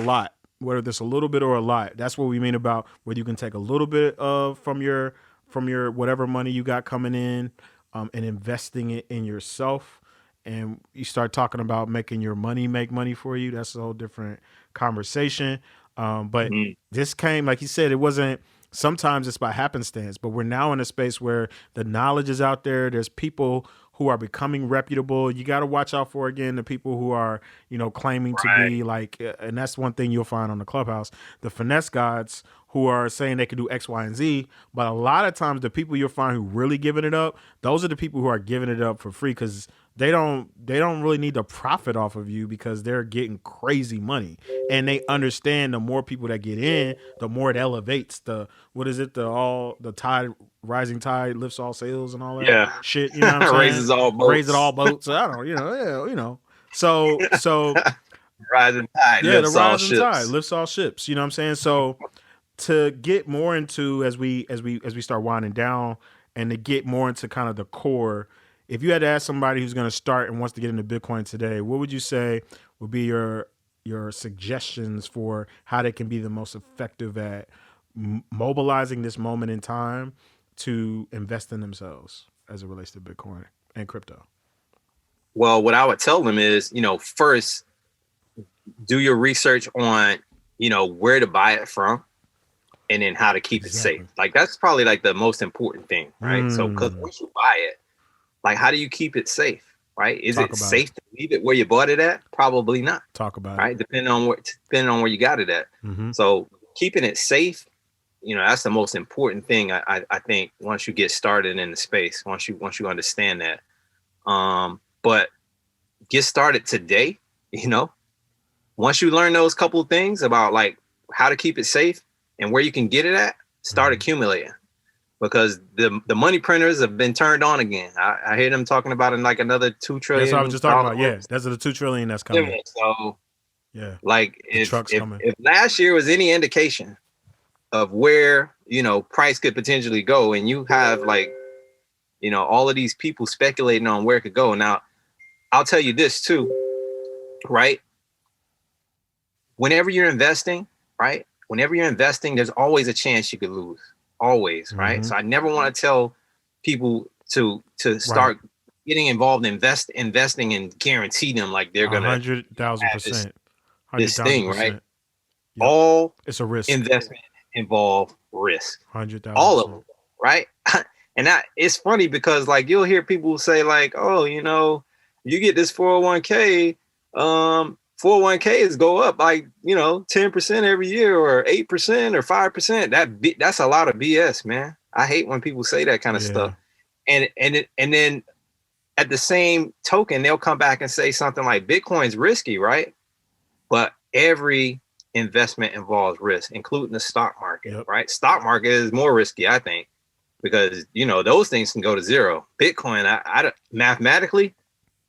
a lot, that's what we mean about whether you can take a little bit of from your whatever money you got coming in and investing it in yourself. And you start talking about making your money make money for you. That's a whole different conversation. But this came, like he said, it wasn't. Sometimes it's by happenstance, but we're now in a space where the knowledge is out there. There's people who are becoming reputable. You got to watch out for, again, the people who are, claiming to be like, and that's one thing you'll find on the Clubhouse, the finesse gods who are saying they can do X, Y, and Z. But a lot of times the people you'll find who really giving it up, those are the people who are giving it up for free because they don't really need to profit off of you because they're getting crazy money. And they understand the more people that get in, the more it elevates rising tide lifts all sails and all that shit. You know what I'm saying? Raises all boats. I don't, So rising tide lifts all ships. Tide lifts all ships. You know what I'm saying? So to get more into as we start winding down and to get more into kind of the core if you had to ask somebody who's going to start and wants to get into Bitcoin today, what would you say would be your suggestions for how they can be the most effective at mobilizing this moment in time to invest in themselves as it relates to Bitcoin and crypto? Well, what I would tell them is, first do your research on, where to buy it from, and then how to keep it safe. Like that's probably like the most important thing, right? So, because once you buy it, like how do you keep it safe, right? Is it safe to leave it where you bought it at? Probably not. Talk about it, right? Depending on where you got it at. So keeping it safe, that's the most important thing. I think once you get started in the space, once you understand that, but get started today. Once you learn those couple of things about like how to keep it safe and where you can get it at, start accumulating, because the money printers have been turned on again. I hear them talking about in like another $2 trillion. That's what I was just talking about. Yeah, that's the $2 trillion that's coming. Yeah, so yeah, like if last year was any indication of where price could potentially go, and you have like all of these people speculating on where it could go. Now, I'll tell you this too, right? Whenever you're investing, there's always a chance you could lose. Always, right? So I never want to tell people to start getting involved in investing and guarantee them like they're gonna 100,000%. This thing, right? Yep. All it's a risk. Investment involve risk. 100,000%. All of them, right? And that it's funny because like you'll hear people say like, oh, you get this 401k, 401ks go up like 10% every year or 8% or 5%. That's a lot of BS, man. I hate when people say that kind of stuff. And then at the same token, they'll come back and say something like Bitcoin's risky, right? But every investment involves risk, including the stock market, right? Stock market is more risky, I think, because those things can go to zero. Bitcoin, I mathematically,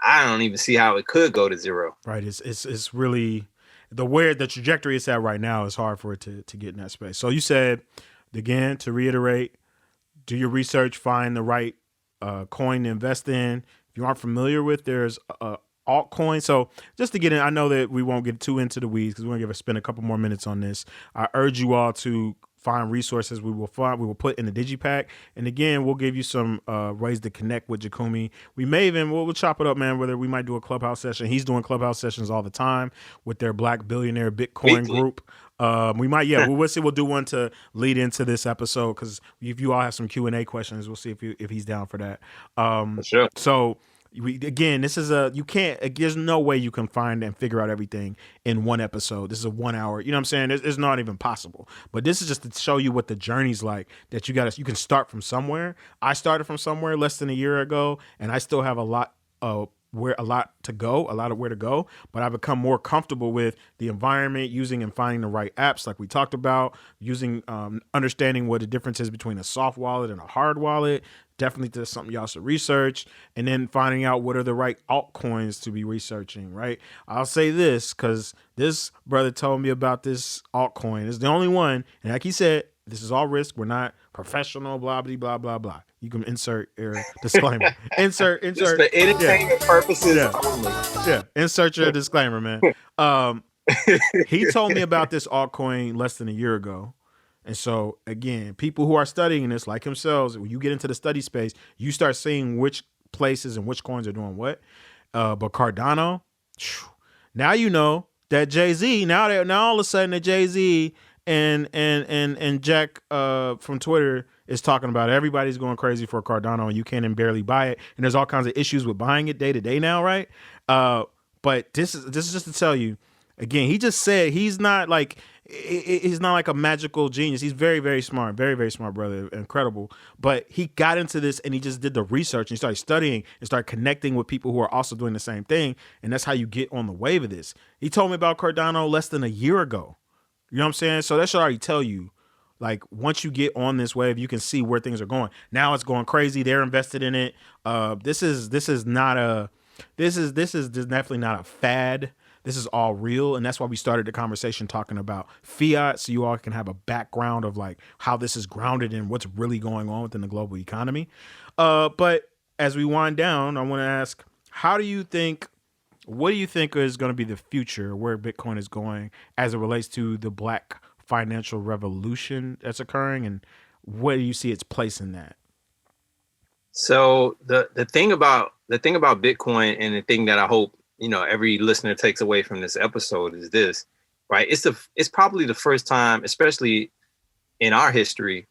I don't even see how it could go to zero. Right. It's really the trajectory it's at right now is hard for it to get in that space. So you said, again, to reiterate, do your research, find the right coin to invest in. If you aren't familiar with, there's altcoin. So just to get in, I know that we won't get too into the weeds because we're going to spend a couple more minutes on this. I urge you all to find resources we will put in the digipack, and again we'll give you some ways to connect with Jakumi. We may even we'll chop it up, man, whether we might do a clubhouse session. He's doing clubhouse sessions all the time with their Black Billionaire Bitcoin group. We might we'll see, we'll do one to lead into this episode because if you all have some Q&A questions, we'll see if he's down for that. For sure. So this is there's no way you can find and figure out everything in one episode. This is a 1 hour, you know what I'm saying? It's not even possible. But this is just to show you what the journey's like, that you can start from somewhere. I started from somewhere less than a year ago, and I still have a lot of where to go, but I've become more comfortable with the environment, using and finding the right apps like we talked about, using understanding what the difference is between a soft wallet and a hard wallet. Definitely that's something y'all should research, and then finding out what are the right altcoins to be researching, right? I'll say this because this brother told me about this altcoin. It's the only one, and like he said, this is all risk. We're not professional, blah, blah, blah, blah, blah. You can insert your disclaimer. insert. Just for entertainment purposes only. Yeah, insert your disclaimer, man. He told me about this altcoin less than a year ago. And so, again, people who are studying this, like themselves, when you get into the study space, you start seeing which places and which coins are doing what. But Cardano, now you know that Jay-Z, now all of a sudden that Jay-Z and Jack from Twitter is talking about it. Everybody's going crazy for Cardano, and you can't even barely buy it. And there's all kinds of issues with buying it day to day now, right? But this is just to tell you, again, he just said he's not like a magical genius. He's very, very smart, very, very smart brother, incredible. But he got into this and he just did the research and he started studying and started connecting with people who are also doing the same thing. And that's how you get on the wave of this. He told me about Cardano less than a year ago. You know what I'm saying? So that should already tell you, like, once you get on this wave, you can see where things are going. Now it's going crazy. They're invested in it. This is definitely not a fad. This is all real, and that's why we started the conversation talking about fiat, so you all can have a background of like how this is grounded in what's really going on within the global economy. But as we wind down, I want to ask, what do you think is going to be the future, where Bitcoin is going as it relates to the Black financial revolution that's occurring, and where do you see its place in that? So the thing about Bitcoin, and the thing that I hope every listener takes away from this episode is this, right? It's probably the first time, especially in our history,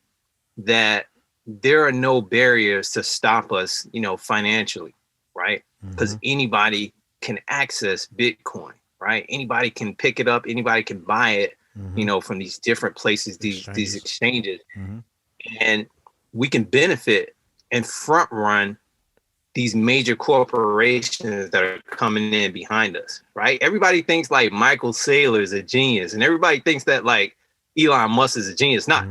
that there are no barriers to stop us, financially, right? Because anybody can access Bitcoin, right? Anybody can pick it up, anybody can buy it, from these different places, these exchanges, and we can benefit and front run these major corporations that are coming in behind us, right? Everybody thinks like Michael Saylor is a genius, and everybody thinks that like Elon Musk is a genius. Not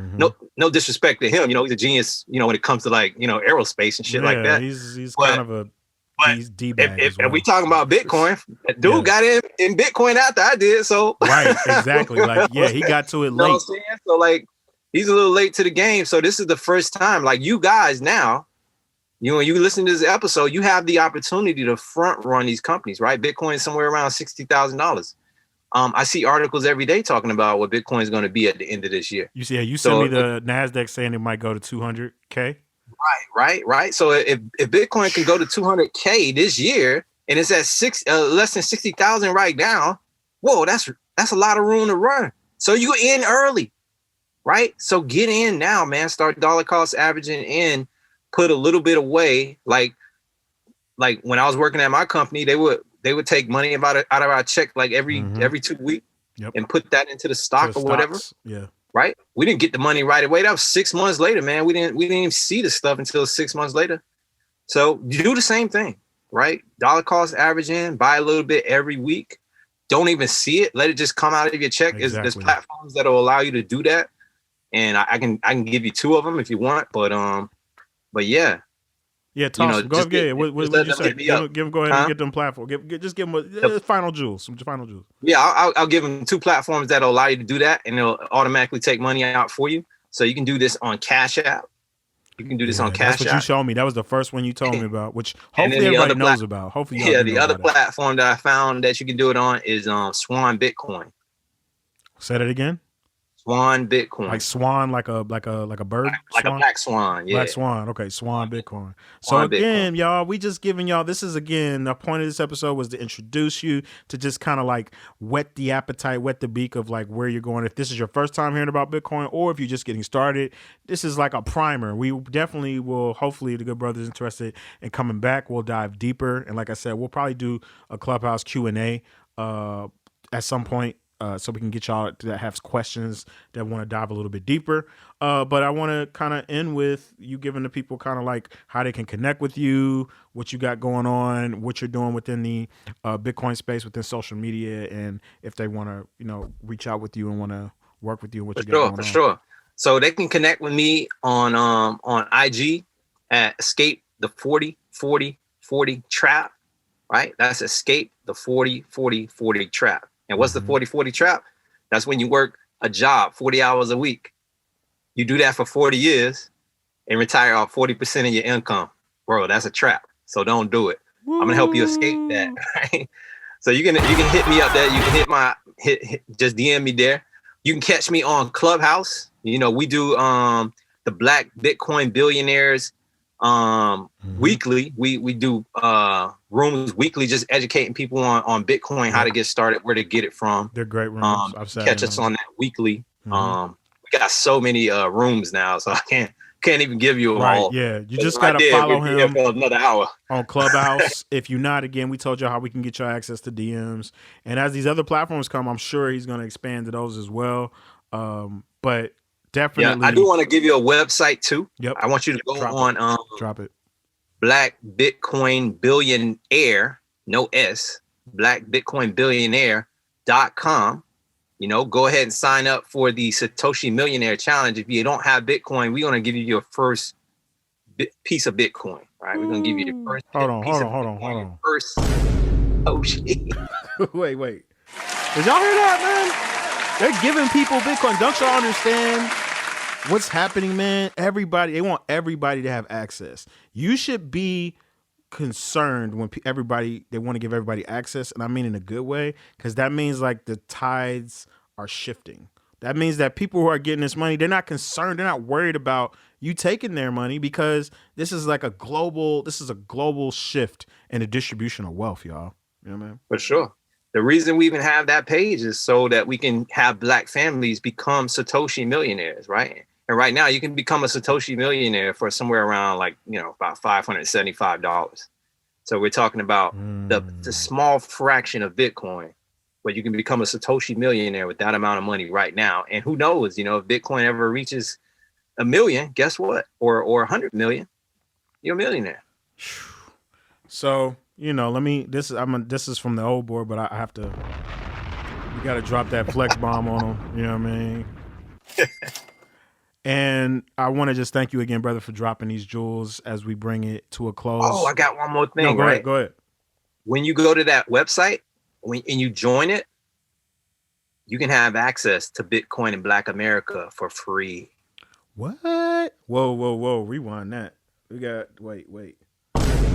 no disrespect to him, he's a genius, when it comes to like aerospace and shit like that. He's kind of a D-bag. If we talking about Bitcoin, dude got in Bitcoin after I did, so right, exactly. Like, he got to it late. What I'm saying? So like, he's a little late to the game. So this is the first time, like, you guys now, when you listen to this episode, you have the opportunity to front run these companies, right? Bitcoin is somewhere around $60,000. I see articles every day talking about what Bitcoin is going to be at the end of this year. You sent me the NASDAQ saying it might go to 200K. Right. So if Bitcoin can go to 200K this year, and it's at less than 60,000 right now, whoa, that's a lot of room to run. So you in early, right? So get in now, man. Start dollar cost averaging in, put a little bit away. Like when I was working at my company, they would take money out of our check like every 2 weeks and put that into the stock or whatever. Yeah. Right. We didn't get the money right away. That was 6 months later, man. We didn't even see the stuff until 6 months later. So you do the same thing, right? Dollar cost average in, buy a little bit every week. Don't even see it. Let it just come out of your check. Exactly. There's platforms that will allow you to do that. And I can give you 2 of them if you want. But yeah. Yeah, toss. Go ahead. What did you say? Go ahead and get them platforms. Just give them final jewels. Some final jewels. Yeah, I'll give them 2 platforms that'll allow you to do that, and it'll automatically take money out for you. So you can do this on Cash App. You can do this on Cash App. That's what you showed me. That was the first one you told me about, which hopefully everybody knows about. Hopefully, the other platform that I found that you can do it on is Swan Bitcoin. Say that again. Swan Bitcoin. Like swan, like a bird? Like a black swan, yeah. Black swan. Okay, Swan Bitcoin. So again, y'all, we just giving y'all, this is again, the point of this episode was to introduce you, to just kind of like whet the appetite, whet the beak of like where you're going. If this is your first time hearing about Bitcoin, or if you're just getting started, this is like a primer. We definitely will, hopefully the good brothers interested in coming back, we'll dive deeper. And like I said, we'll probably do a Clubhouse Q&A at some point. So we can get y'all that have questions that want to dive a little bit deeper. But I want to kind of end with you giving the people kind of like how they can connect with you, what you got going on, what you're doing within the Bitcoin space, within social media, and if they want to, reach out with you and want to work with you, what you got going on. For sure. So they can connect with me on IG at Escape the 40-40-40 Trap, right? That's Escape the 40-40-40 Trap. And what's the 40-40 trap? That's when you work a job 40 hours a week. You do that for 40 years and retire off 40% of your income. Bro, that's a trap. So don't do it. I'm gonna help you escape that. Right? So you can hit me up there. You can just DM me there. You can catch me on Clubhouse. We do the Black Bitcoin Billionaires weekly. We do rooms weekly, just educating people on Bitcoin, how to get started, where to get it from. They're great rooms. Catch us on that weekly. We got so many rooms now, so I can't even give you them all. Yeah, you just gotta follow him for another hour on Clubhouse. If you're not, again, we told you how we can get you access to DMs, and as these other platforms come, I'm sure he's going to expand to those as well. But definitely, I do want to give you a website too. Yep. I want you to go on drop it. Black Bitcoin Billionaire, no S, blackbitcoinbillionaire.com. Go ahead and sign up for the Satoshi Millionaire Challenge. If you don't have Bitcoin, we're going to give you your first piece of Bitcoin, right? We're going to give you your first Hold on. First. Oh, shit. Wait. Did y'all hear that, man? They're giving people Bitcoin. Don't y'all understand what's happening, man? Everybody, they want everybody to have access. You should be concerned when they want to give everybody access, and I mean in a good way, because that means like the tides are shifting. That means that people who are getting this money, they're not concerned, they're not worried about you taking their money, because this is a global shift in the distribution of wealth, y'all. You know what I mean? For sure. The reason we even have that page is so that we can have Black families become Satoshi millionaires, right? And right now you can become a Satoshi millionaire for somewhere around about $575. So we're talking about the small fraction of Bitcoin, where you can become a Satoshi millionaire with that amount of money right now. And who knows, if Bitcoin ever reaches 1 million, guess what? Or 100 million, you're a millionaire. So, this is from the old board, but I have to, you got to drop that flex bomb on them. You know what I mean? And I want to just thank you again, brother, for dropping these jewels as we bring it to a close. Oh, I got one more thing. No, Go ahead. When you go to that website, and you join it, you can have access to Bitcoin in Black America for free. What? Whoa. Rewind that. We got, wait.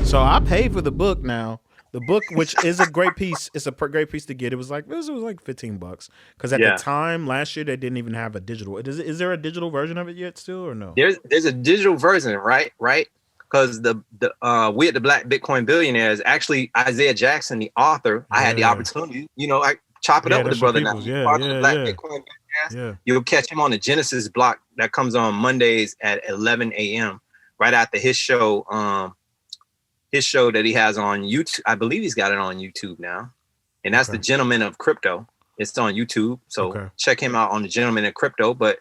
So I paid for the book now. The book, which is a great piece, it's a great piece to get. It was like $15 because at the time last year they didn't even have a digital. Is there a digital version of it yet still or no? There's a digital version, right? Because the We at the Black Bitcoin Billionaires, actually Isaiah Jackson, the author, I had the opportunity, I chop it up with the brother now. Black Bitcoin Billionaires. You'll catch him on the Genesis block that comes on Mondays at 11 a.m. right after his show. His show that he has on YouTube, I believe he's got it on YouTube now, and that's the Gentleman of Crypto. It's on YouTube, so check him out on the Gentleman of Crypto. But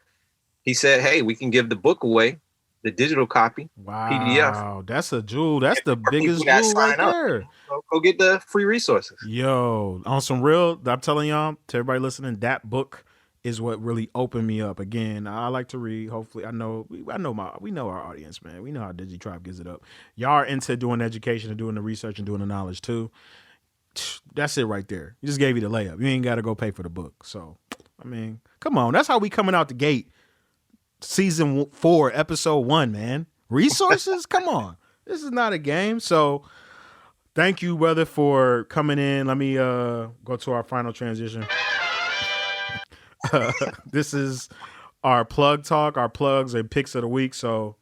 he said, "Hey, we can give the book away, the digital copy, PDF. Wow, that's a jewel. That's the biggest jewel right there. So go get the free resources." Yo, on some real, I'm telling y'all, to everybody listening, that book is what really opened me up. Again, I like to read. Hopefully, we know our audience, man. We know how DigiTribe gives it up. Y'all are into doing education and doing the research and doing the knowledge too. That's it right there. You just gave you the layup. You ain't got to go pay for the book. So, I mean, come on. That's how we coming out the gate. Season 4, episode 1, man. Resources? Come on. This is not a game. So, thank you, brother, for coming in. Let me go to our final transition. This is our plug talk, our plugs and picks of the week. So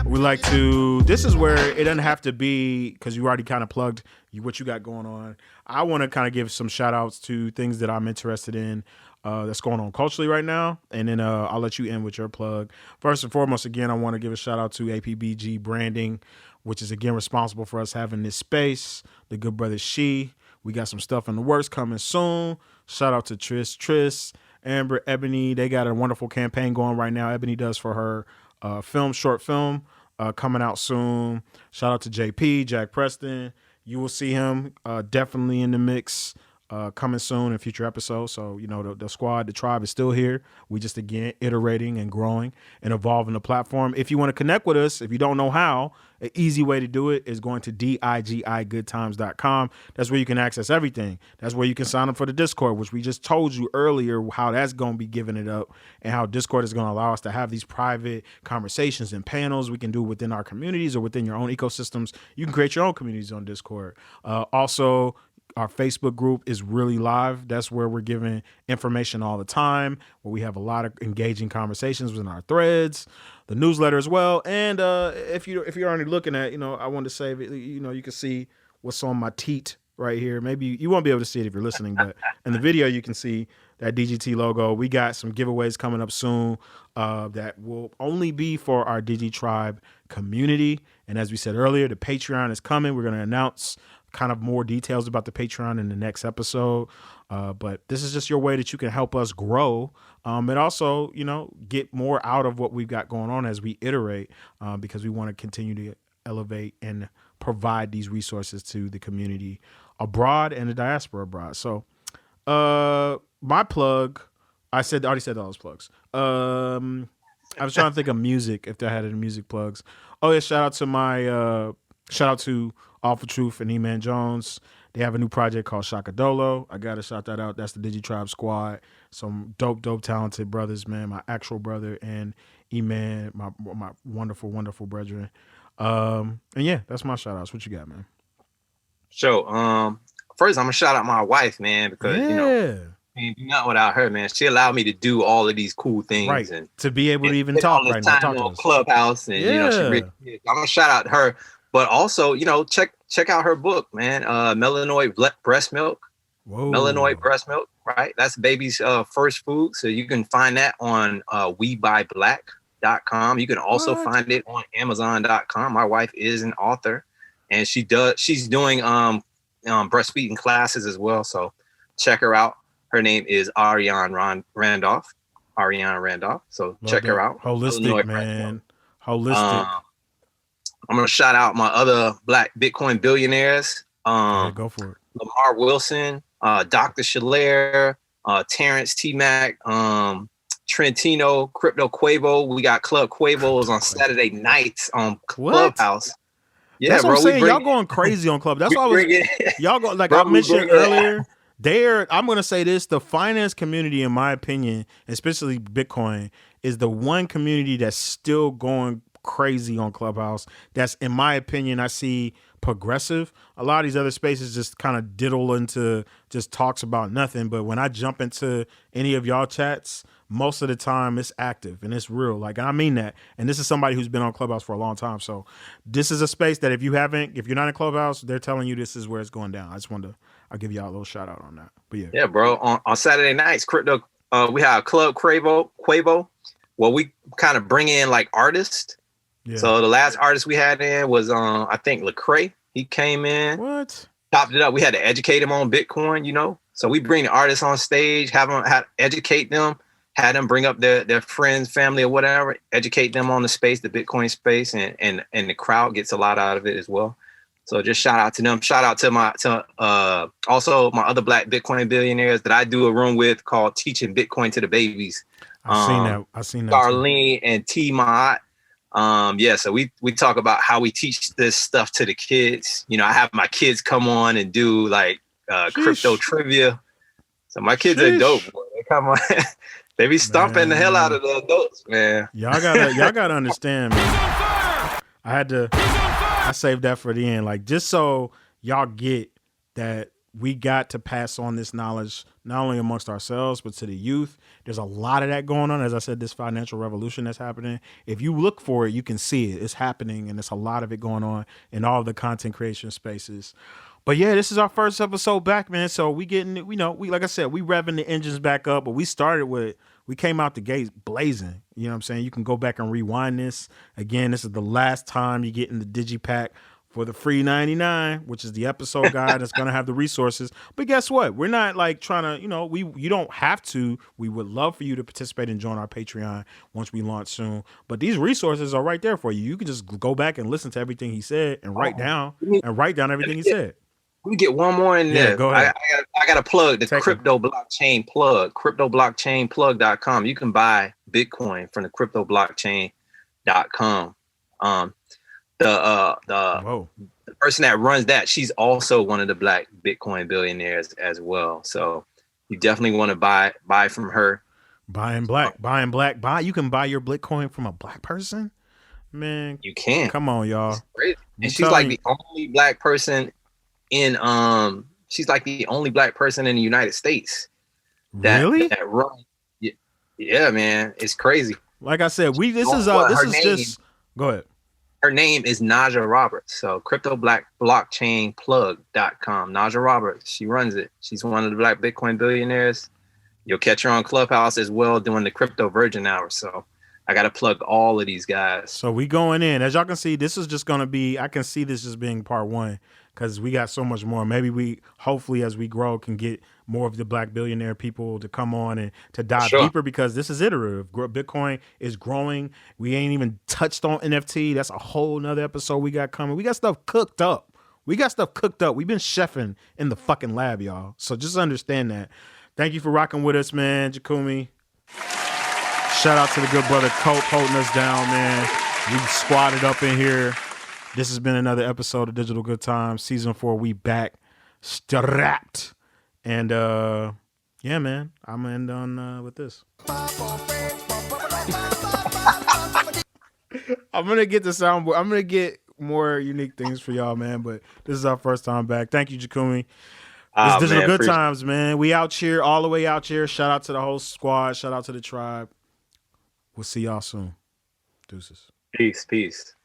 we like to, this is where it doesn't have to be, because you already kind of plugged what you got going on. I want to kind of give some shout outs to things that I'm interested in that's going on culturally right now. And then I'll let you end with your plug. First and foremost, again, I want to give a shout out to APBG Branding, which is again responsible for us having this space. The good brother She. We got some stuff in the works coming soon. Shout out to Triss, Amber, Ebony. They got a wonderful campaign going right now. Ebony does for her short film coming out soon. Shout out to JP, Jack Preston. You will see him definitely in the mix coming soon in future episodes. So, the squad, the tribe is still here. We just, again, iterating and growing and evolving the platform. If you want to connect with us, if you don't know how, an easy way to do it is going to digigoodtimes.com. That's where you can access everything. That's where you can sign up for the Discord, which we just told you earlier how that's going to be giving it up and how Discord is going to allow us to have these private conversations and panels we can do within our communities or within your own ecosystems. You can create your own communities on Discord. Also, our Facebook group is really live. That's where we're giving information all the time, where we have a lot of engaging conversations within our threads, the newsletter as well. And if you're already looking at, I wanted to say, you can see what's on my teat right here. Maybe you won't be able to see it if you're listening, but in the video, you can see that DGT logo. We got some giveaways coming up soon that will only be for our DigiTribe community. And as we said earlier, the Patreon is coming. We're going to announce kind of more details about the Patreon in the next episode. But this is just your way that you can help us grow and also, get more out of what we've got going on as we iterate because we want to continue to elevate and provide these resources to the community abroad and the diaspora abroad. So my plug, I already said all those plugs. I was trying to think of music, if they had any music plugs. Oh yeah, shout out to Awful Truth and E-Man Jones. They have a new project called Shakadolo. I got to shout that out. That's the DigiTribe squad. Some dope, talented brothers, man. My actual brother and E-Man, my wonderful, wonderful brethren. And yeah, that's my shout outs. What you got, man? So, first I'm gonna shout out my wife, man, because you know, not without her, man. She allowed me to do all of these cool things, right? And to be able to even talk right now, talk to us. Clubhouse, and you know, I'm gonna shout out her, but also, you know, check out her book, man. Melanoid breast milk. Whoa. Melanoid breast milk, right? That's baby's first food. So you can find that on WeBuyBlack.com. You can also find it on Amazon.com. My wife is an author, and she's doing breastfeeding classes as well. So check her out. Her name is Ariane Randolph. So check her out. Holistic, man. Holistic. I'm gonna shout out my other Black Bitcoin billionaires. Go for it. Lamar Wilson, Dr. Shalair, Terrence T-Mac, Trentino, Crypto Quavo. We got Club Quavos on Saturday nights on Clubhouse. Yeah, that's what I'm saying. Y'all going crazy on Club. That's why I was y'all go like I mentioned earlier. I'm gonna say this: the finance community, in my opinion, especially Bitcoin, is the one community that's still going crazy on Clubhouse. That's, in my opinion, I see progressive. A lot of these other spaces just kind of diddle into just talks about nothing. But when I jump into any of y'all chats, most of the time it's active and it's real. Like, I mean that. And this is somebody who's been on Clubhouse for a long time. So this is a space that if you're not in Clubhouse, they're telling you this is where it's going down. I'll give y'all a little shout out on that. But yeah, bro. On Saturday nights, crypto, we have Club Quavo. Well, we kind of bring in like artists. Yeah. So the last artist we had in was I think Lecrae. He came in. What? Chopped it up. We had to educate him on Bitcoin, you know. So we bring the artists on stage, educate them, had them bring up their friends, family, or whatever, educate them on the space, the Bitcoin space, and the crowd gets a lot out of it as well. So just shout out to them. Shout out to also my other Black Bitcoin billionaires that I do a room with called Teaching Bitcoin to the Babies. I've seen that. Darlene and T Mott. So we talk about how we teach this stuff to the kids. You know, I have my kids come on and do like crypto trivia. So my kids are dope. Boy. They come on, they be stomping the hell out of the adults, man. Y'all gotta understand, man. I saved that for the end, like just so y'all get that we got to pass on this knowledge not only amongst ourselves but to the youth. There's a lot of that going on. As I said, this financial revolution that's happening. If you look for it, you can see it. It's happening, and there's a lot of it going on in all the content creation spaces. But yeah, this is our first episode back, man. So we like I said, we revving the engines back up, but we came out the gates blazing. You know what I'm saying? You can go back and rewind this. Again, this is the last time you get in the Digipack for the free 99, which is the episode guide that's going to have the resources. But guess what? We're not like trying to, you don't have to. We would love for you to participate and join our Patreon once we launch soon. But these resources are right there for you. You can just go back and listen to everything he said and write down everything he said. Let me get one more in there. Go ahead. I got to plug the crypto blockchain plug, cryptoblockchainplug.com. You can buy Bitcoin from the cryptoblockchain.com. The person that runs that, she's also one of the Black Bitcoin billionaires as well. So you definitely want to buy from her. Buying black. You can buy your Bitcoin from a Black person, man. You can. Come on, y'all. And she's like the only Black person in the United States that run. Yeah, man, it's crazy. Like I said, go ahead. Her name is Naja Roberts. So cryptoblockchainplug.com. Naja Roberts, she runs it. She's one of the Black Bitcoin billionaires. You'll catch her on Clubhouse as well doing the Crypto Virgin Hour. So I got to plug all of these guys. So we going in. As y'all can see, this is just going to be, I can see this just being part one because we got so much more. Maybe we, hopefully as we grow, can get more of the Black billionaire people to come on and to dive deeper because this is iterative. Bitcoin is growing. We ain't even touched on NFT. That's a whole nother episode we got coming. We got stuff cooked up. We've been chefing in the fucking lab, y'all. So just understand that. Thank you for rocking with us, man. Jakumi. Shout out to the good brother Cope holding us down, man. We squatted up in here. This has been another episode of Digital Good Times, Season 4. We back. strapped. And yeah, man, I'm gonna end on with this. I'm gonna get the soundboard. I'm gonna get more unique things for y'all, man. But this is our first time back. Thank you, Jakumi. It's Digital Good Times, man. We out here, all the way out here. Shout out to the whole squad. Shout out to the tribe. We'll see y'all soon. Deuces. Peace.